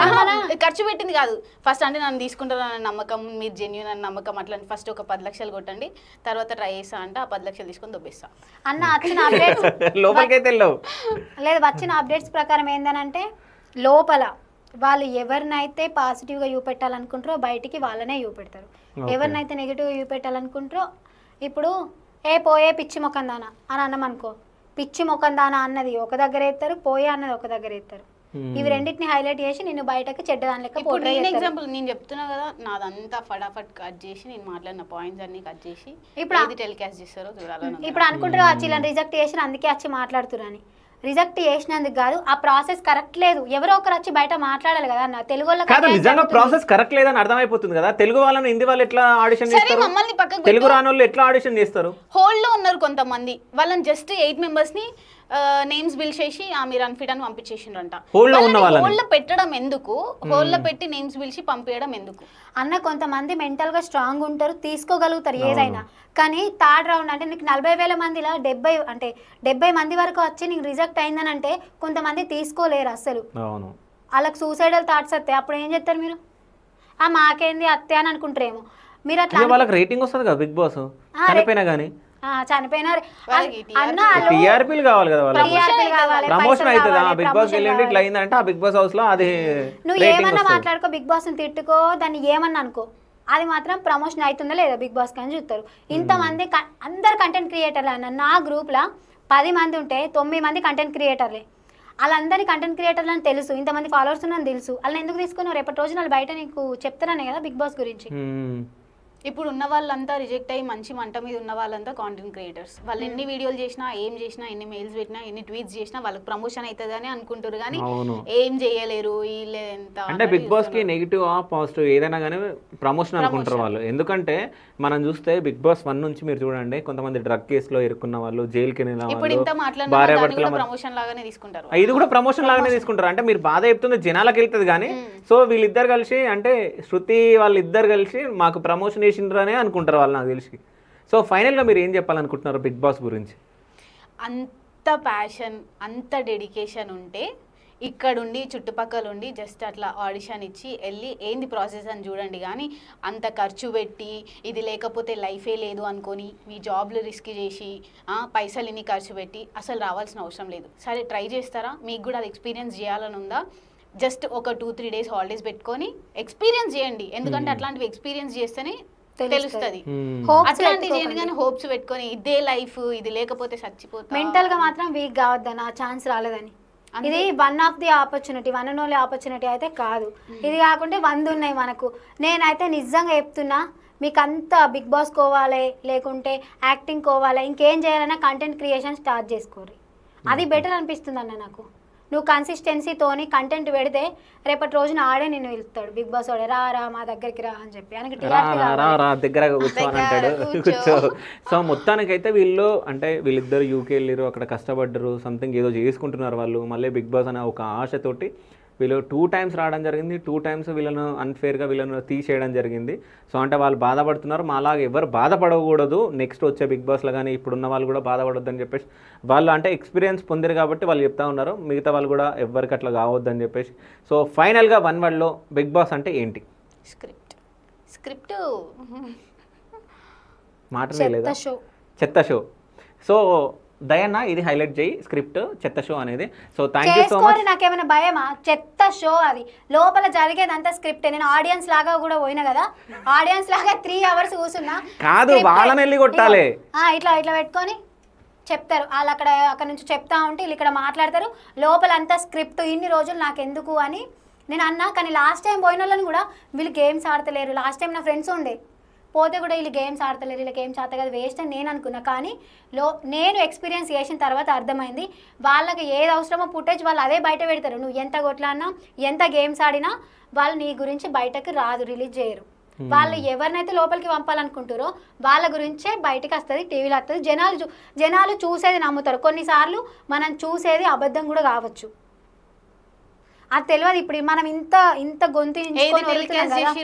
ఖర్చు పెట్టింది కాదు, ఫస్ట్ అంటే నన్ను తీసుకుంటారన్న నమ్మకం, మీరు జెన్యూన్ అన్న నమ్మకం, అట్లా ఫస్ట్ ఒక 10 లక్షలు కొట్టండి, తర్వాత ట్రై చేస్తా అంటే ఆ 10 లక్షలు తీసుకొని దొబ్బేస్తా అన్న. వచ్చిన అప్డేట్స్ లోపలికైతే వెళ్ళవు లేదు, వచ్చిన అప్డేట్స్ ప్రకారం ఏందనంటే లోపల వాళ్ళు ఎవరినైతే పాజిటివ్గా చూపెట్టాలనుకుంటారో బయటికి వాళ్ళనే చూపెడతారు, ఎవరినైతే నెగిటివ్గా చూపెట్టాలనుకుంటారో. ఇప్పుడు పోయే పిచ్చి మొఖం దానా అని అన్నామనుకో, పిచ్చి మొఖం దానా అన్నది ఒక దగ్గర ఎత్తారు, పోయే అన్నది ఒక దగ్గర ఎత్తారు. ఇవి రెండింటిని హైలైట్ చేసి నిన్ను బయటకు చెడ్డదాని లెక్క ఇప్పుడు నేను ఎగ్జాంపుల్ నేను చెప్తున్నా కదా, నాదంతా ఫటాఫట్ కట్ చేసి నేను మాట్లాడిన పాయింట్స్ అన్ని కట్ చేసి ఇప్పుడు టెలికాస్ట్ చేస్తారో చూడాలని. ఇప్పుడు అనుకుంటారు వచ్చి ఇలా రిజెక్ట్ చేసి అందుకే వచ్చి మాట్లాడుతురని. రిజెక్ట్ చేసినందుకు కాదు, ఆ ప్రాసెస్ కరెక్ట్ లేదు. ఎవరో ఒకరు వచ్చి బయట మాట్లాడాలి కదా అన్న. తెలుగు కాదు, నిజంగా ప్రాసెస్ కరెక్ట్ లేదని అర్థమైపోతుంది కదా. తెలుగు వాళ్ళని హిందీ వాళ్ళు ఎట్లా ఆడిషన్ చేస్తారు? మమ్మల్ని పక్కకు తెలుగు రాని వాళ్ళు ఎట్లా ఆడిషన్ చేస్తారు? హోల్డ్ లో ఉన్నారు కొంతమంది, వాళ్ళని జస్ట్ 8 మెంబర్స్ ని నేమ్స్ బిల్ చేసి మీరు అన్ఫిట్ అని పంపించేసిండ్రంట. హోల్డ్ లో పెట్టడం ఎందుకు? హోల్డ్ లో పెట్టి నేమ్స్ పిలిచి పంపించడం ఎందుకు అన్న? కొంతమంది మెంటల్ గా స్ట్రాంగ్ ఉంటారు, తీసుకోగలుగుతారు ఏదైనా. కానీ థర్డ్ రౌండ్ అంటే నీకు 40,000 మందిలో 70 మంది వరకు వచ్చి నీకు రిజెక్ట్ అయిందని అంటే కొంతమంది తీసుకోలేరు అసలు. వాళ్ళకి సూసైడల్ థాట్స్ వస్తాయి. అప్పుడు ఏం చేస్తారు మీరు? మాకేంది అత్తే అని అనుకుంటారేమో మీరు. అట్లా వాళ్ళకి రేటింగ్ వస్తుంది కదా బిగ్ బాస్, చనిపోయినా కానీ చనిపోయినారు అన్న. టీఆర్పీలు కావాలి కదా వాళ్ళకి, ప్రమోషన్ అవుతుందా? బిగ్ బాస్ వెళ్ళండి ఇట్లా అయిందంటే ఆ బిగ్ బాస్ హౌస్ లో అది నువ్వు ఏమన్నా మాట్లాడుకో, బిగ్ బాస్ ని తిట్టుకో, దాన్ని ఏమన్నా అనుకో, అది మాత్రం ప్రమోషన్ అవుతుందా లేదా బిగ్ బాస్ కానీ చూస్తారు. ఇంతమంది అందరు కంటెంట్ క్రియేటర్లు అన్న. నా గ్రూప్ లా 10 మంది ఉంటే 9 మంది కంటెంట్ క్రియేటర్లే. వాళ్ళందరి కంటెంట్ క్రియేటర్లు అని తెలుసు, ఇంతమంది ఫాలోవర్స్ ఉన్నారని తెలుసు. వాళ్ళని ఎందుకు తీసుకున్నావు? రేపటి రోజు వాళ్ళు బయట నీకు చెప్తారనే కదా బిగ్ బాస్ గురించి. ఇప్పుడు ఉన్న వాళ్ళంతా రిజెక్ట్ అయ్యి మంచి మంట మీద ఉన్న వాళ్ళంతా కాంటెంట్ క్రియేటర్స్. వాళ్ళు ఎన్ని వీడియోలు చేసినా, ఏం చేసినా, ఎన్ని మెయిల్స్ పెట్టినా, ఎన్ని ట్వీట్స్ చేసినా వాళ్ళకి ప్రమోషన్ అవుతుంది అని అనుకుంటారు, కానీ ఏం చేయలేరు. అంటే బిగ్ బాస్ కి నెగిటివ్ పాజిటివ్ ఏదైనా కానీ ప్రమోషన్ అనుకుంటారు వాళ్ళు. ఎందుకంటే మనం చూస్తే బిగ్ బాస్ 1 నుంచి మీరు చూడండి, కొంతమంది డ్రగ్ కేసులో ఇరుక్కున్న వాళ్ళు, జైలుకి వెళ్ళిన వాళ్ళు, ప్రమోషన్ లాగానే తీసుకుంటారు. ఇది కూడా ప్రమోషన్ లాగానే తీసుకుంటారు. అంటే మీరు బాధ చెప్తుంది జనాలకు వెళ్తుంది కానీ, సో వీళ్ళిద్దరు కలిసి అంటే శృతి వాళ్ళిద్దరు కలిసి మాకు ప్రమోషన్ చేసిండ్రనే అనుకుంటారు వాళ్ళు నాకు తెలిసి. సో ఫైనల్గా మీరు ఏం చెప్పాలనుకుంటున్నారు బిగ్ బాస్ గురించి? అంత ప్యాషన్, అంత డెడికేషన్ ఉంటే ఇక్కడుండి చుట్టుపక్కల ఉండి జస్ట్ అట్లా ఆడిషన్ ఇచ్చి వెళ్ళి ఏంది ప్రాసెస్ అని చూడండి. కానీ అంత ఖర్చు పెట్టి ఇది లేకపోతే లైఫే లేదు అనుకొని మీ జాబ్లు రిస్క్ చేసి పైసలు ఇన్ని ఖర్చు పెట్టి అసలు రావాల్సిన అవసరం లేదు. సరే ట్రై చేస్తారా? మీకు కూడా అది ఎక్స్పీరియన్స్ చేయాలని ఉందా? జస్ట్ ఒక 2-3 డేస్ హాలిడేస్ పెట్టుకొని ఎక్స్పీరియన్స్ చేయండి. ఎందుకంటే అట్లాంటివి ఎక్స్పీరియన్స్ చేస్తేనే తెలుస్తుంది. అట్లాంటివి చేయండి, కానీ హోప్స్ పెట్టుకొని ఇదే లైఫ్, ఇది లేకపోతే చచ్చిపోతా. మెంటల్ గా మాత్రం వీక్ కావద్దని, ఆ ఛాన్స్ రాలేదని. ఇది one of the opportunity, one and only opportunity అయితే కాదు. ఇది కాకుంటే 100 ఉన్నాయి మనకు. నేనైతే నిజంగా చెప్తున్నా, మీకు అంతా బిగ్ బాస్ కోవాలి, లేకుంటే యాక్టింగ్ కోవాలి, ఇంకేం చేయాలన్నా కంటెంట్ క్రియేషన్ స్టార్ట్ చేసుకోరు. అది బెటర్ అనిపిస్తుంది అన్న నాకు. నువ్వు కన్సిస్టెన్సీతోని కంటెంట్ పెడితే రేపటి రోజున ఆడే నిన్ను వెళ్తాడు బిగ్ బాస్ వాడే, రా మా దగ్గరికి రా అని చెప్పి దగ్గర కూర్చోని అంటాడు, కూర్చో. సో మొత్తానికైతే వీళ్ళు అంటే వీళ్ళిద్దరు యూకే వెళ్ళారు, అక్కడ కష్టపడ్డారు, సంథింగ్ ఏదో చేసుకుంటున్నారు వాళ్ళు. మళ్ళీ బిగ్ బాస్ అనే ఒక ఆశతోటి వీళ్ళు 2 times రావడం జరిగింది. 2 times వీళ్ళను అన్ఫేర్గా వీళ్ళను తీసేయడం జరిగింది. సో అంటే వాళ్ళు బాధపడుతున్నారు. మాలాగా ఎవరు బాధపడకూడదు నెక్స్ట్ వచ్చే బిగ్ బాస్లో, కానీ ఇప్పుడున్న వాళ్ళు కూడా బాధపడొద్దు అని చెప్పేసి వాళ్ళు అంటే ఎక్స్పీరియన్స్ పొందారు కాబట్టి వాళ్ళు చెప్తా ఉన్నారు. మిగతా వాళ్ళు కూడా ఎవరికి అట్లా కావద్దని చెప్పేసి. సో ఫైనల్గా 1 wordలో బిగ్ బాస్ అంటే ఏంటి? స్క్రిప్ట్ మాట లేదా? చెత్త షో. సో దయన్న ఇది హైలైట్ చేయి స్క్రిప్ట్ చెత్త షో అనేది. సో థ్యాంక్ యూ సో చేసుకోని మచ్. నాకేమైనా భయమా? చెత్త షో అది, లోపల జరిగేదంతా స్క్రిప్ట్. నేను ఆడియన్స్ లాగా కూడా పోయినా కదా, ఆడియన్స్ లాగా 3 hours కూర్చున్నా. కాదు, Script వాళ్ళని వెళ్ళి కొట్టాలి. ఇట్లా ఇట్లా పెట్టుకొని చెప్తారు వాళ్ళు, అక్కడ నుంచి చెప్తా ఉంటే వీళ్ళు ఇక్కడ మాట్లాడతారు, లోపలంతా స్క్రిప్ట్. ఇన్ని రోజులు నాకు ఎందుకు అని నేను అన్నా. కానీ లాస్ట్ టైం పోయిన వాళ్ళని కూడా వీళ్ళు గేమ్స్ ఆడతలేరు. లాస్ట్ టైం నా ఫ్రెండ్స్ ఉండే, పోతే కూడా వీళ్ళు గేమ్స్ ఆడతలేరు, వీళ్ళకి గేమ్స్ ఆడతా కదా, వేస్ట్ అని నేను అనుకున్నా. కానీ నేను ఎక్స్పీరియన్స్ చేసిన తర్వాత అర్థమైంది, వాళ్ళకి ఏది అవసరమో ఫుటేజ్ వాళ్ళు అదే బయట పెడతారు. నువ్వు ఎంత కొట్లాడినా, ఎంత గేమ్స్ ఆడినా వాళ్ళు నీ గురించి బయటకు రాదు, రిలీజ్ చేయరు. వాళ్ళు ఎవరినైతే లోపలికి పంపాలనుకుంటారో వాళ్ళ గురించే బయటకు వస్తుంది, టీవీలో వస్తుంది. జనాలు చూసేది నమ్ముతారు. కొన్నిసార్లు మనం చూసేది అబద్ధం కూడా కావచ్చు, అది తెలియదు. ఇప్పుడు మనం ఇంత గొంతు అది చూసి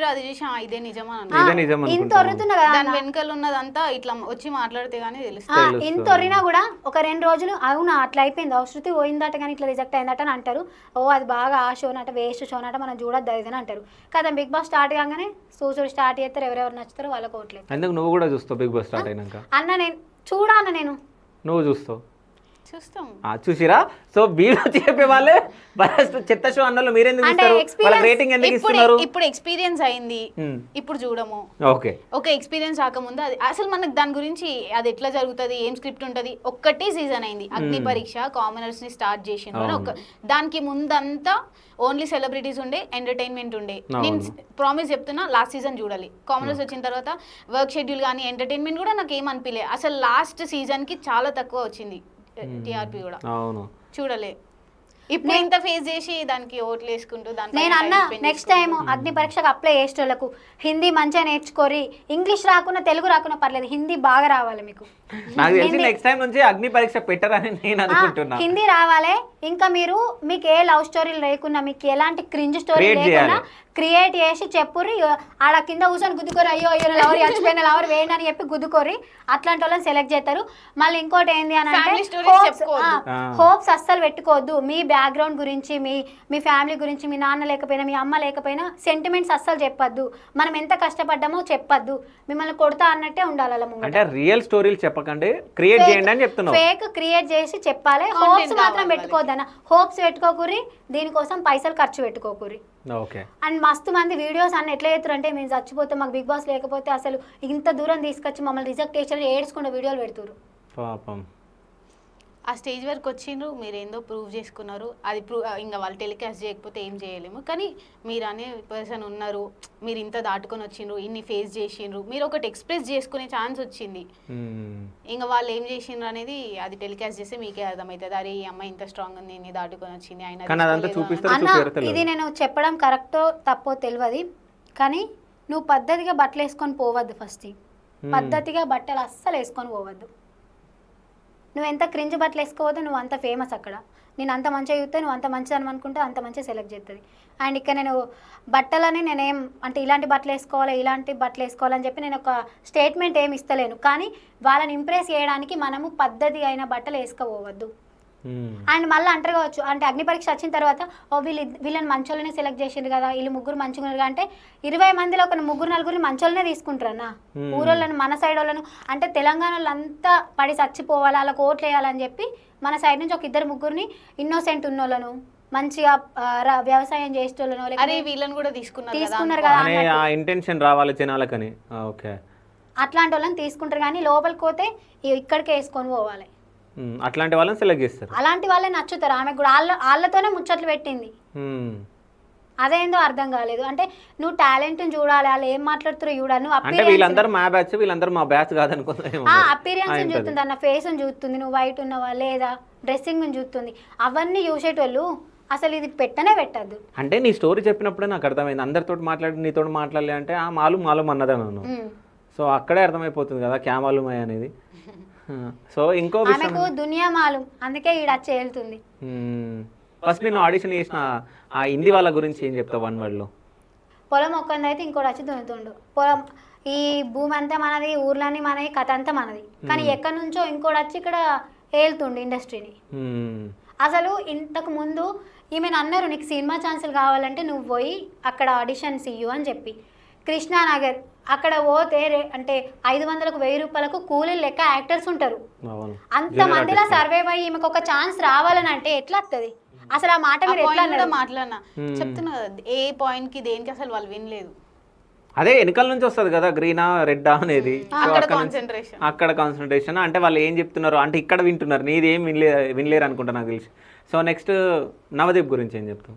ఇదే నిజమా ఇంత ఒర్రుతున్నా కదా, దాని వెనకాల ఉన్నదంతా ఇట్లా వచ్చి మాట్లాడితే గానీ తెలుస్తుంది. ఇంత ఒర్రినా కూడా ఒక 2 రోజులు అవునా అట్లా అయిపోయింది, శృతి పోయిందట కానీ ఇట్లా రిజెక్ట్ అయిందట అని అంటారు. ఓ అది బాగా ఆ షోనట, వేస్ట్ షోనట, మనం చూడద్దు అని అంటారు కదా. బిగ్ బాస్ స్టార్ట్ కాగానే చూసుడు స్టార్ట్ చేస్తారు, ఎవరెవరు నచ్చుతారో వాళ్ళకి ఓట్లేదు. ఎందుకు నువ్వు కూడా చూస్తావు బిగ్ బాస్ స్టార్ట్ అయినాక? అన్న నేను చూడాను, నేను నువ్వు చూస్తావు, చూస్తాం. చూసిరా? సో వీళ్ళు చెప్పే వాళ్ళే చెత్త షో అన్నలు మీరెందుకు చూస్తారు? వాళ్ళకి రేటింగ్ ఎందుకు ఇస్తున్నారు? ఇప్పుడు ఎక్స్పీరియన్స్ అయింది, ఇప్పుడు చూడము. ఓకే ఎక్స్పీరియన్స్ రాకముందు అది అసలు మనకు దాని గురించి అది ఎట్లా జరుగుతుంది, ఏం స్క్రిప్ట్ ఉంటుంది. ఒక్కటే సీజన్ అయింది, అగ్ని పరీక్ష కామనర్స్ ని స్టార్ట్ చేసిండ్రు. దానికి ముందంతా ఓన్లీ సెలబ్రిటీస్ ఉండే, ఎంటర్టైన్మెంట్ ఉండే. నేను ప్రామిస్ చెప్తున్నా, లాస్ట్ సీజన్ చూడాలి. కామనర్స్ వచ్చిన తర్వాత వర్క్ షెడ్యూల్ కానీ ఎంటర్టైన్మెంట్ కూడా నాకు ఏం అనిపించలే. అసలు లాస్ట్ సీజన్ కి చాలా తక్కువ వచ్చింది టీఆర్పీ కూడా, చూడలే. ఇప్పుడు ఇంత ఫేస్ చేసి దానికి ఓట్లు వేసుకుంటూ నేను అన్న నెక్స్ట్ టైం అగ్ని పరీక్షకు అప్లై చేసేటోళ్ళకు హిందీ మంచిగా నేర్చుకోరి, ఇంగ్లీష్ రాకున్నా తెలుగు రాకున్నా పర్లేదు, హిందీ బాగా రావాలి మీకు. నాకు తెలిసి నెక్స్ట్ టైం నుంచి అగ్ని పరీక్ష పెట్టరని నేను అనుకుంటున్నా. హిందీ రావాలి. ఇంకా మీకు ఏ లవ్ స్టోరీలు లేకున్నా, మీకు ఎలాంటి క్రింజ్ స్టోరీ లేకున్నా క్రియేట్ చేసి చెప్పుర్రి. ఆడ కింద కూర్చొని గుద్దుకోరు, అయ్యో అయ్యో లవర్ చచ్చిపోయిన లవర్ వేయండి అని చెప్పి గుద్దుకోరి. అట్లాంటి వాళ్ళని సెలెక్ట్ చేస్తారు. మళ్ళీ ఇంకోటి ఏంది అని అంటే హోప్స్ అస్సలు పెట్టుకోవద్దు. మీ బ్యాక్గ్రౌండ్ గురించి, మీ ఫ్యామిలీ గురించి, మీ నాన్న లేకపోయినా, మీ అమ్మ లేకపోయినా సెంటిమెంట్స్ అస్సలు చెప్పొద్దు. మనం ఎంత కష్టపడ్డామో చెప్పొద్దు. మిమ్మల్ని కొడతా అన్నట్టే ఉండాలి. అంటే రియల్ స్టోరీలు చెప్పకండి, క్రియేట్ చేయండి అని చెప్తున్నావు. ఫేక్ క్రియేట్ చేసి చెప్పాలి. హోప్స్ మాత్రం పెట్టుకోవద్దన్న, హోప్స్ పెట్టుకోకూరి, దీనికోసం పైసలు ఖర్చు పెట్టుకోకూరి. అండ్ మస్తు మంది వీడియోస్ అన్న ఎట్లా చేస్తారు అంటే, మేము చచ్చిపోతే మాకు బిగ్ బాస్ లేకపోతే అసలు ఇంత దూరం తీసుకొచ్చి మమ్మల్ని రిజెక్ట్ చేసి ఏడ్చుకుంటే వీడియోలు పెడుతున్నారు. పాపం ఆ స్టేజ్ వరకు వచ్చిండ్రు, మీరు ఏందో ప్రూవ్ చేసుకున్నారు. అది ఇంకా వాళ్ళు టెలికాస్ట్ చేయకపోతే ఏం చేయలేము. కానీ మీరు అనే పర్సన్ ఉన్నారు, మీరు ఇంత దాటుకొని వచ్చిండ్రు, ఇన్ని ఫేస్ చేసిండ్రు, మీరు ఒకటి ఎక్స్ప్రెస్ చేసుకునే ఛాన్స్ వచ్చింది. ఇంకా వాళ్ళు ఏం చేసిండ్రు అనేది అది టెలికాస్ట్ చేస్తే మీకే అర్థమవుతుంది. అరే ఈ అమ్మాయి ఇంత స్ట్రాంగ్ ఉంది, ఇన్ని దాటుకొని వచ్చింది. అన్న ఇది నేను చెప్పడం కరెక్టో తప్పో తెలియదు, కానీ నువ్వు పద్ధతిగా బట్టలు వేసుకొని పోవద్దు. ఫస్ట్ పద్ధతిగా బట్టలు అస్సలు వేసుకొని పోవద్దు. నువ్వు ఎంత క్రింజ్ బట్టలు వేసుకోవద్దు, నువ్వు అంత ఫేమస్ అక్కడ. నేను అంత మంచిగా చూస్తే నువ్వు అంత మంచిదని అనుకుంటే అంత మంచిగా సెలెక్ట్ చేస్తుంది. అండ్ ఇక్కడ నేను బట్టలని నేనేం అంటే ఇలాంటి బట్టలు వేసుకోవాలి, ఇలాంటి బట్టలు వేసుకోవాలని చెప్పి నేను ఒక స్టేట్మెంట్ ఏమి ఇస్తలేను. కానీ వాళ్ళని ఇంప్రెస్ చేయడానికి మనము పద్ధతి అయిన బట్టలు వేసుకోవద్దు. అండ్ మళ్ళీ అంటారు కావచ్చు, అంటే అగ్ని పరీక్ష వచ్చిన తర్వాత వీళ్ళని మంచోళ్ళనే సెలెక్ట్ చేసిండ్రు కదా, వీళ్ళు ముగ్గురు మంచిగా ఉన్నారు అంటే 20 మందిలో ఒక 3-4 మంచోళ్ళనే తీసుకుంటారన్న. ఊరోళ్ళను, మన సైడ్ వాళ్ళను, అంటే తెలంగాణ వాళ్ళంతా పడి చచ్చిపోవాలి, వాళ్ళకి ఓట్లు వేయాలని చెప్పి మన సైడ్ నుంచి ఒక 2-3 ఇన్నోసెంట్ ఉన్నోళ్ళను, మంచిగా వ్యవసాయం చేసేటోళ్ళను వీళ్ళని కూడా తీసుకున్నారు కదా, ఇంటెన్షన్ రావాలి జనాలకని. అట్లాంటి వాళ్ళని తీసుకుంటారు. కానీ లోపలికి పోతే ఇక్కడికే వేసుకొని పోవాలి. అట్లాంటి వాళ్ళని సెలెక్ట్ చేస్తారు. అలాంటి వాళ్ళే నచ్చుతారు. ఆమె కూడా వాళ్ళతోనే ముచ్చట్లు పెట్టింది. అదేందో అర్థం కాలేదు. అంటే నువ్వు టాలెంట్ చూడాలి, వాళ్ళు ఏం మాట్లాడుతారో చూడాలి. నువ్వు వీళ్ళందరూ మా బ్యాచ్, వీళ్ళందరూ మా బ్యాచ్ కాదనుకుంటా. అపీరియన్స్ చూస్తుంది, అన్న ఫేస్ చూస్తుంది, నువ్వు వైట్ ఉన్నవా లేదా, డ్రెస్సింగ్ చూస్తుంది. అవన్నీ చూసేటోళ్ళు అసలు ఇది పెట్టనే పెట్టద్దు. అంటే నీ స్టోరీ చెప్పినప్పుడే నాకు అర్థమైంది. అందరితో మాట్లాడి నీతో మాట్లాడలే అంటే ఆ మాలు అన్నదన్నాను. సో అక్కడే అర్థమైపోతుంది కదా క్యామాలుమై అనేది. సో ఇంకో ఆమెకు దునియా మాలూమ్, అందుకే ఈడ చేలుతుంది. ఫస్ట్ నేను ఆడిషన్ చేసిన ఆ హిందీ వాళ్ళ గురించి ఏం చెప్తావు 1 word లో? పొలం ఒక్కంది అయితే ఇంకోటి వచ్చి దున్నుతుండు. పొలం ఈ భూమి అంతా మనది, ఊర్లన్నీ మనది, కథ అంతా మనది. కానీ ఎక్కడి నుంచో ఇంకోటి వచ్చి ఇక్కడ ఏలుతుండు ఇండస్ట్రీని. అసలు ఇంతకు ముందు ఈమెను అన్నారు, నీకు సినిమా ఛాన్సులు కావాలంటే నువ్వు పోయి అక్కడ ఆడిషన్స్ ఇయ్యు అని చెప్పి. కృష్ణానగర్ అక్కడ పోతే అంటే 500కు 1000 రూపాయలకు కూలీలు లెక్క యాక్టర్స్ ఉంటారు. అవును. అంత మందిలా సర్వైవ్ అయ్యి ఈమెకు ఒక ఛాన్స్ రావాలని అంటే ఎట్లా వస్తుంది? అసలు ఆ మాట మీరు ఎట్లా కూడా మాట్లాడినా చెప్తున్నా కదా, ఏ పాయింట్ కి దేనికి అసలు వాళ్ళు వినలేదు. అదే వెనకాల నుంచి వస్తుంది కదా గ్రీనా రెడ్డా అనేది. అక్కడ కాన్సన్ట్రేషన్ అంటే వాళ్ళు ఏం చెప్తున్నారు అంటే ఇక్కడ వింటున్నారు, నీది ఏం వినలేరు అనుకుంటా నాకు తెలిసి. సో నెక్స్ట్ నవదీప్ గురించి ఏం చెప్తాం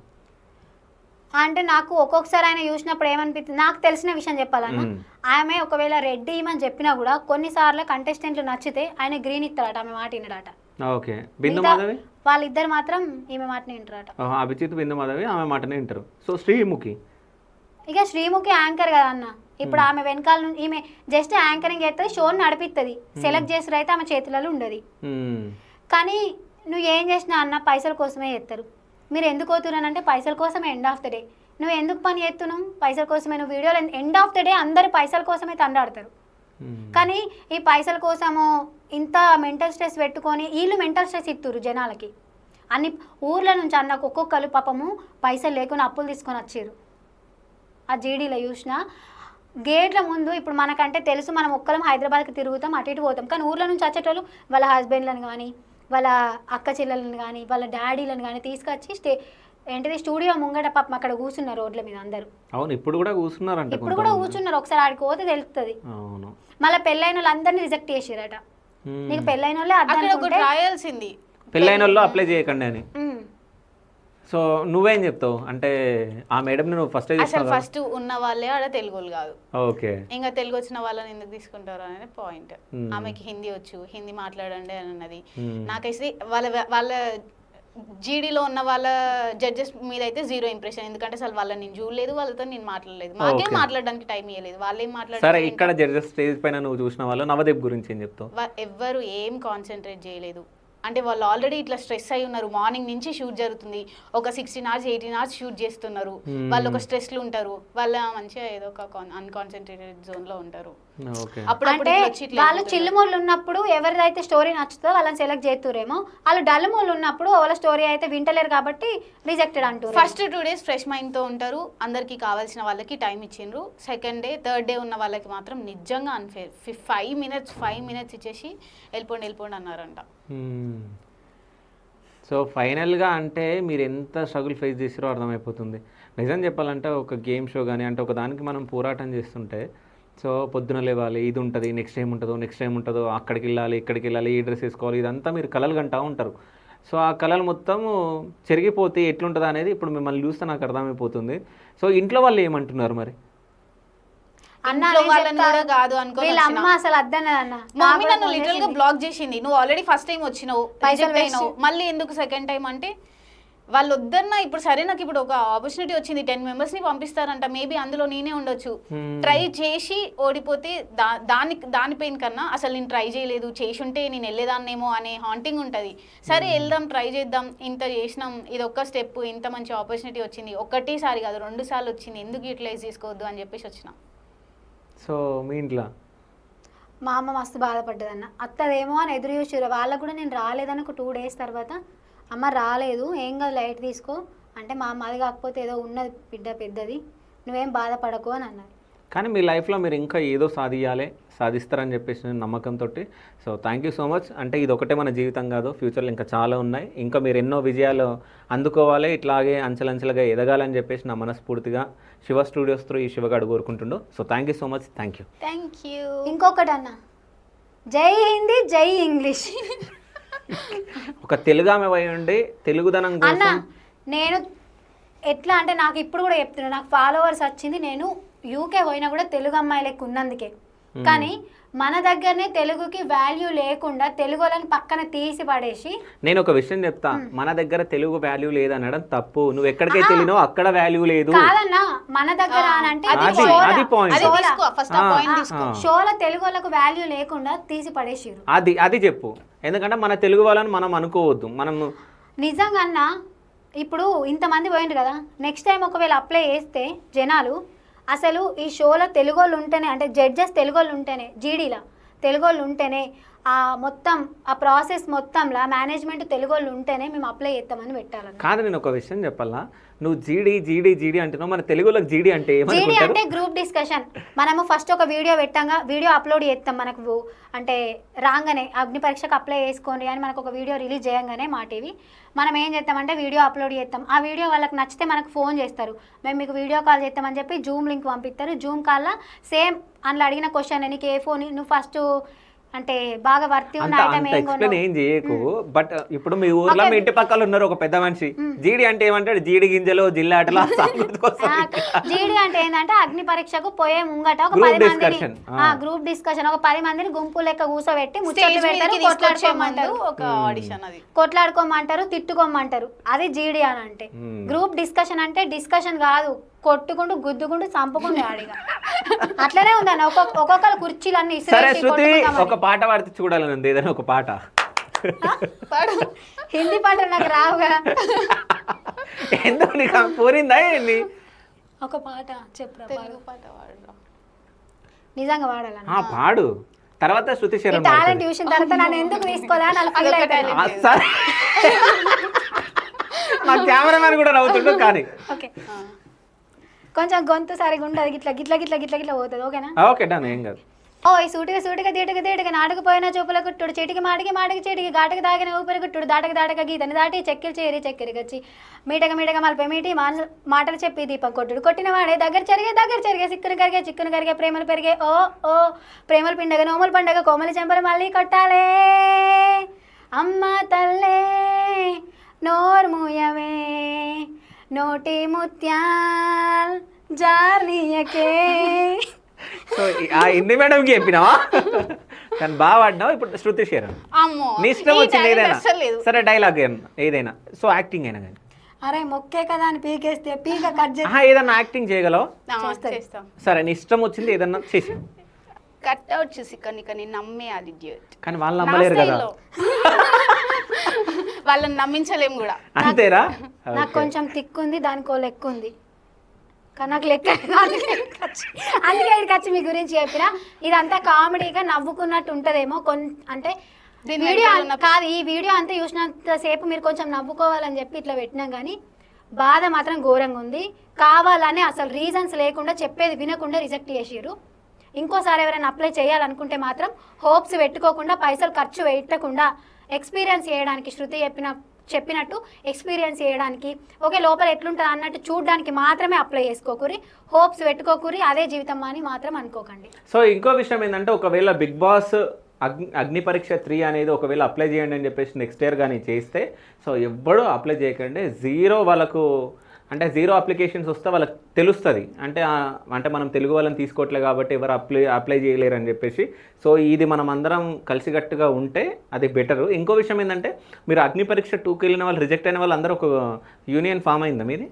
అంటే నాకు ఒక్కొక్కసారి ఆయన చూసినప్పుడు ఏమనిపిస్తుంది, నాకు తెలిసిన విషయం చెప్పాలన్నా, ఆమె ఒకవేళ రెడ్ ఇవ్వమని చెప్పినా కూడా కొన్నిసార్లు కంటెస్టెంట్లు నచ్చితే ఆయన గ్రీన్ ఇస్తారట, ఆమె మాట వినడట. ఓకే. బిందు మాధవి వాళ్ళిద్దరు మాత్రం ఈమె మాటనే వింటారట. అభిజిత్ బిందు మాధవి ఆమె మాటనే వింటారు. సో శ్రీముఖి ఇక శ్రీముఖి యాంకర్ కదా అన్న, ఇప్పుడు ఆమె వెనకాల నుంచి ఈమె జస్ట్ యాంకరింగ్ చేస్తుంది, షోని నడిపిస్తుంది, సెలెక్ట్ చేసిన అయితే ఆమె చేతులలో ఉండదు. కానీ నువ్వు ఏం చేసినా అన్న పైసల కోసమే చేస్తారు. మీరు ఎందుకు పోతున్నానంటే పైసల కోసమే. ఎండ్ ఆఫ్ ద డే నువ్వు ఎందుకు పని చేస్తున్నావు? పైసల కోసమే. నువ్వు వీడియోలో ఎండ్ ఆఫ్ ద డే అందరు పైసల కోసమే తండాడతారు. కానీ ఈ పైసల కోసము ఇంత మెంటల్ స్ట్రెస్ పెట్టుకొని వీళ్ళు మెంటల్ స్ట్రెస్ ఇస్తున్నారు జనాలకి. అన్ని ఊర్ల నుంచి అన్నకు ఒక్కొక్కరు పాపము పైసలు లేకుండా అప్పులు తీసుకొని వచ్చారు. ఆ జీడీలో చూసిన గేట్ల ముందు ఇప్పుడు మనకంటే తెలుసు, మనం ఒక్కరం హైదరాబాద్కి తిరుగుతాం, అటు ఇటు పోతాం. కానీ ఊర్ల నుంచి వచ్చేటోళ్ళు వాళ్ళ హస్బెండ్లను కానీ వాళ్ళ అక్క చెల్లెలను కానీ వాళ్ళ డాడీలను కానీ తీసుకొచ్చి ఏంటిది స్టూడియో ముంగట పాపం అక్కడ కూర్చున్నారు రోడ్ల మీద అందరూ. అవును, ఇప్పుడు కూడా కూర్చున్నారు. ఇప్పుడు కూడా కూర్చున్నారు. ఒకసారి ఆడికి పోతే తెలుస్తుంది. మళ్ళీ పెళ్ళైన వాళ్ళు అందరినీ రిజెక్ట్ చేసిరట. నీకు పెళ్ళైన వాళ్ళే అర్థం రాయాల్సింది, పెళ్ళైన వాళ్ళు అప్లై చేయకండి అని. సో నువ్వేం చెప్తావు అంటే ఆ మేడం నువ్వు ఫస్ట్ ఉన్న వాళ్ళే ఆడ తెలుగు కాదు. ఓకే. ఇంకా తెలుగు వచ్చిన వాళ్ళని ఎందుకు తీసుకుంటారు అనేది పాయింట్. ఆమెకి హిందీ వచ్చు, హిందీ మాట్లాడండి అని అన్నది. నాకైతే వాళ్ళ జీడీలో ఉన్న వాళ్ళ జడ్జెస్ మీద అయితే 0 ఇంప్రెషన్. ఎందుకంటే అసలు వాళ్ళని నేను చూడలేదు, వాళ్ళతో నేను మాట్లాడలేదు, మాకేం మాట్లాడడానికి టైం ఇవ్వలేదు, వాళ్ళేం మాట్లాడారు. సరే, ఇక్కడ జడ్జెస్ స్టేజ్ పైన నువ్వు చూసిన వాళ్ళు నవదీప్ గురించి ఏం చెప్తావు? ఎవ్వరు ఏం కాన్సన్ట్రేట్ చేయలేదు. అంటే వాళ్ళు ఆల్రెడీ ఇట్లా స్ట్రెస్ అయి ఉన్నారు. మార్నింగ్ నుంచి షూట్ జరుగుతుంది, ఒక 16 hours 18 hours షూట్ చేస్తున్నారు. వాళ్ళు ఒక స్ట్రెస్లో ఉంటారు, వాళ్ళ మంచిగా ఏదో ఒక అన్కాన్సన్ట్రేటెడ్ జోన్ లో ఉంటారు. అంటే వాళ్ళు చిల్లుమూళ్ళు ఉన్నప్పుడు ఎవరిదైతే స్టోరీ నచ్చుతుందో వాళ్ళని సెలెక్ట్ చేస్తురేమో, వాళ్ళు డల్లుమూళ్ళు ఉన్నప్పుడు వాళ్ళ స్టోరీ అయితే వింటలేరు కాబట్టి రిజెక్టెడ్ అంటారు. ఫస్ట్ 2 days ఫ్రెష్ మైండ్ తో ఉంటారు, అందరికి కావాల్సిన వాళ్ళకి టైం ఇచ్చిండ్రు. సెకండ్ డే థర్డ్ డే ఉన్న వాళ్ళకి మాత్రం నిజంగా అన్ఫేర్. 5 minutes ఇచ్చేసి వెళ్ళిపోండి అన్నారంట. సో ఫైనల్గా అంటే మీరు ఎంత స్ట్రగుల్ ఫేస్ చేసారో అర్థమైపోతుంది. నిజం చెప్పాలంటే ఒక గేమ్ షో కానీ అంటే ఒక దానికి మనం పోరాటం చేస్తుంటే, సో పొద్దున లేవాలి, ఇది ఉంటుంది, నెక్స్ట్ టైం ఉంటుందో అక్కడికి వెళ్ళాలి, ఇక్కడికి వెళ్ళాలి, ఈ డ్రెస్ వేసుకోవాలి, ఇదంతా మీరు కలలు కంటూ ఉంటారు. సో ఆ కళలు మొత్తం చెరిగిపోతే ఎట్లుంటుంది అనేది ఇప్పుడు మిమ్మల్ని చూస్తే నాకు అర్థమైపోతుంది. సో ఇంట్లో వాళ్ళు ఏమంటున్నారు మరి? మమ్మీ నన్ను లిటరల్ గా బ్లాక్ చేసింది. నువ్వు ఆల్రెడీ ఫస్ట్ టైం వచ్చినావు, మళ్ళీ ఎందుకు సెకండ్ టైం అంటే వాళ్ళు వద్దన్నా. ఇప్పుడు సరే, నాకు ఇప్పుడు ఒక ఆపర్చునిటీ వచ్చింది, 10 members ని పంపిస్తారంట, మేబీ అందులో నేనే ఉండొచ్చు. ట్రై చేసి ఓడిపోతే దాని పెయిన్ కన్నా అసలు నేను ట్రై చేయలేదు, చేసుంటే నేను వెళ్ళేదాన్నేమో అనే హాంటింగ్ ఉంటుంది. సరే వెళ్దాం, ట్రై చేద్దాం, ఇంత చేసినాం, ఇది ఒక్క స్టెప్, ఇంత మంచి ఆపర్చునిటీ వచ్చింది, ఒకటేసారి కాదు 2 సార్లు వచ్చింది, ఎందుకు యూటిలైజ్ చేసుకోవద్దు అని చెప్పేసి వచ్చిన. సో మీ ఇంట్లో మా అమ్మ మస్తు బాధపడ్డదన్న, అత్తదేమో అని ఎదురు చూసారు. వాళ్ళకు కూడా నేను రాలేదని ఒక 2 days తర్వాత, అమ్మ రాలేదు ఏం కాదు లైట్ తీసుకో అంటే, మా అమ్మ అది కాకపోతే ఏదో ఉన్నది బిడ్డ పెద్దది, నువ్వేం బాధపడకు అని అన్నారు. కానీ మీ లైఫ్లో మీరు ఇంకా ఏదో సాధిస్తారని చెప్పేసి నమ్మకంతో. So thank you so much. అంటే ఇది ఒకటే మన జీవితం కాదు, ఫ్యూచర్లో ఇంకా చాలా ఉన్నాయి, ఇంకా మీరు ఎన్నో విజయాలు అందుకోవాలి, ఇట్లాగే అంచెలంచెలుగా ఎదగాలని చెప్పేసి నా మనస్ఫూర్తిగా శివ స్టూడియోస్ త్రూ ఈ శివగాడు కోరుకుంటుండు. So thank you so much. Thank you. ఇంకొకటి అన్న, జై హిందీ జై ఇంగ్లీష్. ఒక తెలుగు ఆమె పోయి ఉండి తెలుగుదనం అన్న, నేను ఎట్లా అంటే నాకు ఇప్పుడు కూడా చెప్తున్నా, నాకు ఫాలోవర్స్ వచ్చింది నేను యూకే పోయినా కూడా తెలుగు అమ్మాయి లెక్క ఉన్నందుకే. కానీ మన దగ్గరనే తెలుగుకి వాల్యూ లేకుండా తెలుగు వాళ్ళని పక్కన తీసి పడేసి, నేను ఒక విషయం చెప్తా, మన దగ్గర తెలుగు వాల్యూ లేదనడం తప్పు. నువ్వు ఎక్కడికైతే వెళ్ళినావు అక్కడ వాల్యూ లేదు కాదన్నా, మన దగ్గర అంటే షోలో తెలుగు వాళ్ళకు వాల్యూ లేకుండా తీసి పడేసిరు. అది చెప్పు, ఎందుకంటే మన తెలుగు వాళ్ళని మనం అనుకోవద్దు. మనం నిజంగా అన్న, ఇప్పుడు ఇంతమంది పోయిండ్రు కదా, నెక్స్ట్ టైం ఒకవేళ అప్లై చేస్తే జనాలు అసలు ఈ షోలో తెలుగు వాళ్ళు ఉంటేనే, అంటే జడ్జెస్ తెలుగు వాళ్ళు ఉంటేనే, జీడీలా తెలుగు వాళ్ళు ఉంటేనే ఆ మొత్తం ఆ ప్రాసెస్ మొత్తంలో మేనేజ్మెంట్ తెలుగు వాళ్ళు ఉంటేనే మేము అప్లై చేస్తామని పెట్టాలన్న. కాదు, నేను ఒక విషయం చెప్పాలా, నువ్వు జీడీ అంటున్నావు, మన తెలుగులోకి జీడీ అంటే జీడీ ఏమనుకుంటారు? అంటే గ్రూప్ డిస్కషన్. మనము ఫస్ట్ ఒక వీడియో పెట్టంగా వీడియో అప్లోడ్ చేస్తాం, మనకు అంటే రాగానే అగ్ని పరీక్షకు అప్లై చేసుకోండి అని మనకు ఒక వీడియో రిలీజ్ చేయగానే మా టీవీ మనం ఏం చేస్తామంటే వీడియో అప్లోడ్ చేస్తాం. ఆ వీడియో వాళ్ళకి నచ్చితే మనకు ఫోన్ చేస్తారు, మేము మీకు వీడియో కాల్ చేస్తామని చెప్పి జూమ్ లింక్ పంపిస్తారు. జూమ్ కాల్లో సేమ్ అందులో అడిగిన క్వశ్చన్, నీకు ఏ ఫోన్, నువ్వు ఫస్ట్ అంటే బాగా వర్తి ఉన్న ఐటమ్ ఏం ఎక్స్ప్లెయిన్ ఏం చేయకు. బట్ ఇప్పుడు మీ ఊర్లో మీ ఇంటి పక్కల ఉన్నారు ఒక పెద్ద మనిషి, జీడి అంటే ఏమంటాడు? జీడి గింజలు జిల్లాటలు జీడి అంటే ఏంటంటే అగ్ని పరీక్షకు పోయే ముంగట ఒక 10 మందిని గ్రూప్ డిస్కషన్, ఒక 10 మందిని గుంపు లెక్క కూర్చోబెట్టి ముచ్చట్లు పెడతారు, కొట్లాడుకోమంటారు, ఒక ఆడిషన్ అది కొట్లాడుకోమంటారు, తిట్టుకోమంటారు. అది జీడి అని అంటే. గ్రూప్ డిస్కషన్ అంటే డిస్కషన్ కాదు, కొట్టుకుంటూ గుద్దుకుంటూ చంపుకుంటూ ఆడిగా అట్లనే ఉందన్న. ఒక్కొక్కరు కుర్చీలన్నీ సరే శృతి, ఒక పాట పాడితే చూడాలని ఉంది, ఏదైనా ఒక పాట. హిందీ పాటలు నాకు రావుగా. ఎందుకు నీకు పోరిందా ఏంది? ఒక పాట చెప్పు, తెలుగు పాట పాడరా. నిజంగా వాడాలన్న. పాడు, తర్వాత శృతి శరణ్ టాలెంట్ చూసిన తర్వాత నన్ను ఎందుకు తీసుకోదా అని ఫీల్ అవుతాను. సరే, మా కెమెరామెన్ కూడా నవ్వుతుండు కానీ. ఓకే, కొంచెం గొంతు సరిగా ఉండదు, గిట్లా గిట్లా గిట్లా గిట్లా గిట్లా పోతుంది. ఓకేనా? ఓకే డన్, ఏం కాదు. ఓ ఈ సూటిగా దీటగా నాటుకుపోయిన చూపుల కుట్టుడు, చిటికి మాటికి చిటికి ఘాటకి దాగిన ఊపిరి కుట్టుడు, దాటక గీతని దాటి చక్కెర గచ్చి మీటగా మలిపే మీటి మాటలు చెప్పి దీపం కొట్టుడు, కొట్టిన వాడే దగ్గర జరిగే చిక్కును కరిగే ప్రేమలు పెరిగే ఓ ప్రేమలు పిండగ నోములు పండగ కోమలి చెంపలు మళ్ళీ కొట్టాలే అమ్మ తల్లే నోర్మూయవే నోటి ముత్యాల్ జార్నియకే. సో ఆ హిందీ మేడంకి చెప్పినావా? కానీ బాగా పాడినావు. ఇప్పుడు శృతి శరణ్, అమ్మో, నీ ఇష్టం వచ్చింది ఏదైనా అస్సలేదు. సరే, డైలాగ్ ఏదైనా, సో యాక్టింగ్ అయినా కానీ. అరే మొక్కే కదా అని పీకేస్తే పీక కట్ చేసి ఏదన్నా యాక్టింగ్ చేయగలవు? చేస్తాం. సరే, నీ ఇష్టం వచ్చింది ఏదన్నా చేసి. కట్ అవుట్ చూసి కొన్ని నమ్మే అది డ్యూట్. కానీ వాళ్ళు నమ్మలేరు కదా, వాళ్ళని నమ్మించలేము కూడా. అంతేరా? నాకు కొంచెం తిక్కుంది, దానికి ఓ లెక్క ఉంది, కానీ నాకు లెక్క అందుకే ఇక్కడికి వచ్చి మీ గురించి చెప్పిన. ఇదంతా కామెడీగా నవ్వుకున్నట్టు ఉంటుందేమో అంటే వీడియో కాదు, ఈ వీడియో అంతా చూసినంతసేపు మీరు కొంచెం నవ్వుకోవాలని చెప్పి ఇట్లా పెట్టినాం, కానీ బాధ మాత్రం ఘోరంగా ఉంది. కావాలని అసలు రీజన్స్ లేకుండా చెప్పేది వినకుండా రిజెక్ట్ చేసిర్రు. ఇంకోసారి ఎవరైనా అప్లై చేయాలనుకుంటే మాత్రం హోప్స్ పెట్టుకోకుండా, పైసలు ఖర్చు పెట్టకుండా ఎక్స్పీరియన్స్ చేయడానికి, శృతి చెప్పినట్టు ఎక్స్పీరియన్స్ చేయడానికి, ఓకే లోపల ఎట్లుంటుంది అన్నట్టు చూడడానికి మాత్రమే అప్లై చేసుకోకూరి, హోప్స్ పెట్టుకోకూరి, అదే జీవితం అని మాత్రం అనుకోకండి. సో ఇంకో విషయం ఏంటంటే, ఒకవేళ బిగ్ బాస్ అగ్ని పరీక్ష 3 అనేది ఒకవేళ అప్లై చేయండి అని చెప్పేసి నెక్స్ట్ ఇయర్ కానీ చేస్తే, సో ఎవ్వడూ అప్లై చేయకండి. జీరో అప్లికేషన్స్ వస్తే వాళ్ళకి తెలుస్తుంది, అంటే మనం తెలుగు వాళ్ళని తీసుకోవట్లేదు కాబట్టి ఎవరు అప్లై చేయలేరు అని చెప్పేసి. సో ఇది మనం అందరం కలిసికట్టుగా ఉంటే అది బెటరు. ఇంకో విషయం ఏంటంటే, మీరు అగ్ని పరీక్ష 2కి వెళ్ళిన వాళ్ళు, రిజెక్ట్ అయిన వాళ్ళు అందరూ ఒక యూనియన్ ఫామ్ అయిందా మీది?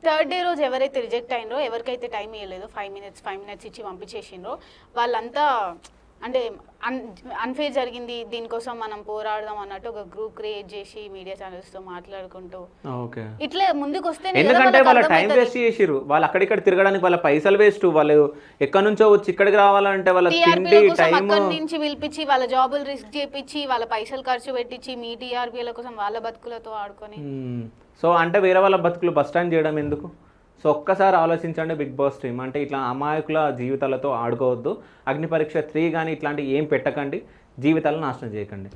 థర్డ్ డే రోజు ఎవరైతే రిజెక్ట్ అయినరో, ఎవరికైతే టైం ఇవ్వలేదో 5 minutes ఇచ్చి పంపించేసిండ్రో, వాళ్ళంతా అంటే అన్ఫేర్ జరిగింది, దీనికోసం మనం పోరాడదాం అన్నట్టు ఒక గ్రూప్ క్రియేట్ చేసి మీడియా ఛానల్స్తో మాట్లాడుకుంటూ ఇట్లా ముందుకు వస్తే, ఎందుకంటే వాళ్ళ టైం వేస్ట్ చేసిర్రు. వాళ్ళు అక్కడిక్కడ తిరగడానికి వాళ్ళ పైసలు వేస్ట్. వాళ్ళు ఎక్కడి నుంచో వచ్చి ఇక్కడికి రావాలంటే వాళ్ళ తిండి టైం నుంచి పిలిపించి వాళ్ళ జాబులు రిస్క్ చేపించి వాళ్ళ పైసలు ఖర్చు పెట్టించి మీ టీఆర్పీల కోసం వాళ్ళ బతుకులతో ఆడుకొని, సో అంటే వేరే వాళ్ళ బతుకులు బస్ స్టాండ్ చేయడం ఎందుకు? సో ఒక్కసారి ఆలోచించండి బిగ్ బాస్ టీమ్. అంటే ఇట్లా అమాయకుల జీవితాలతో ఆడుకోవద్దు. అగ్ని పరీక్ష 3 కానీ ఇట్లాంటివి ఏం పెట్టకండి, జీవితాలను నాశనం చేయకండి.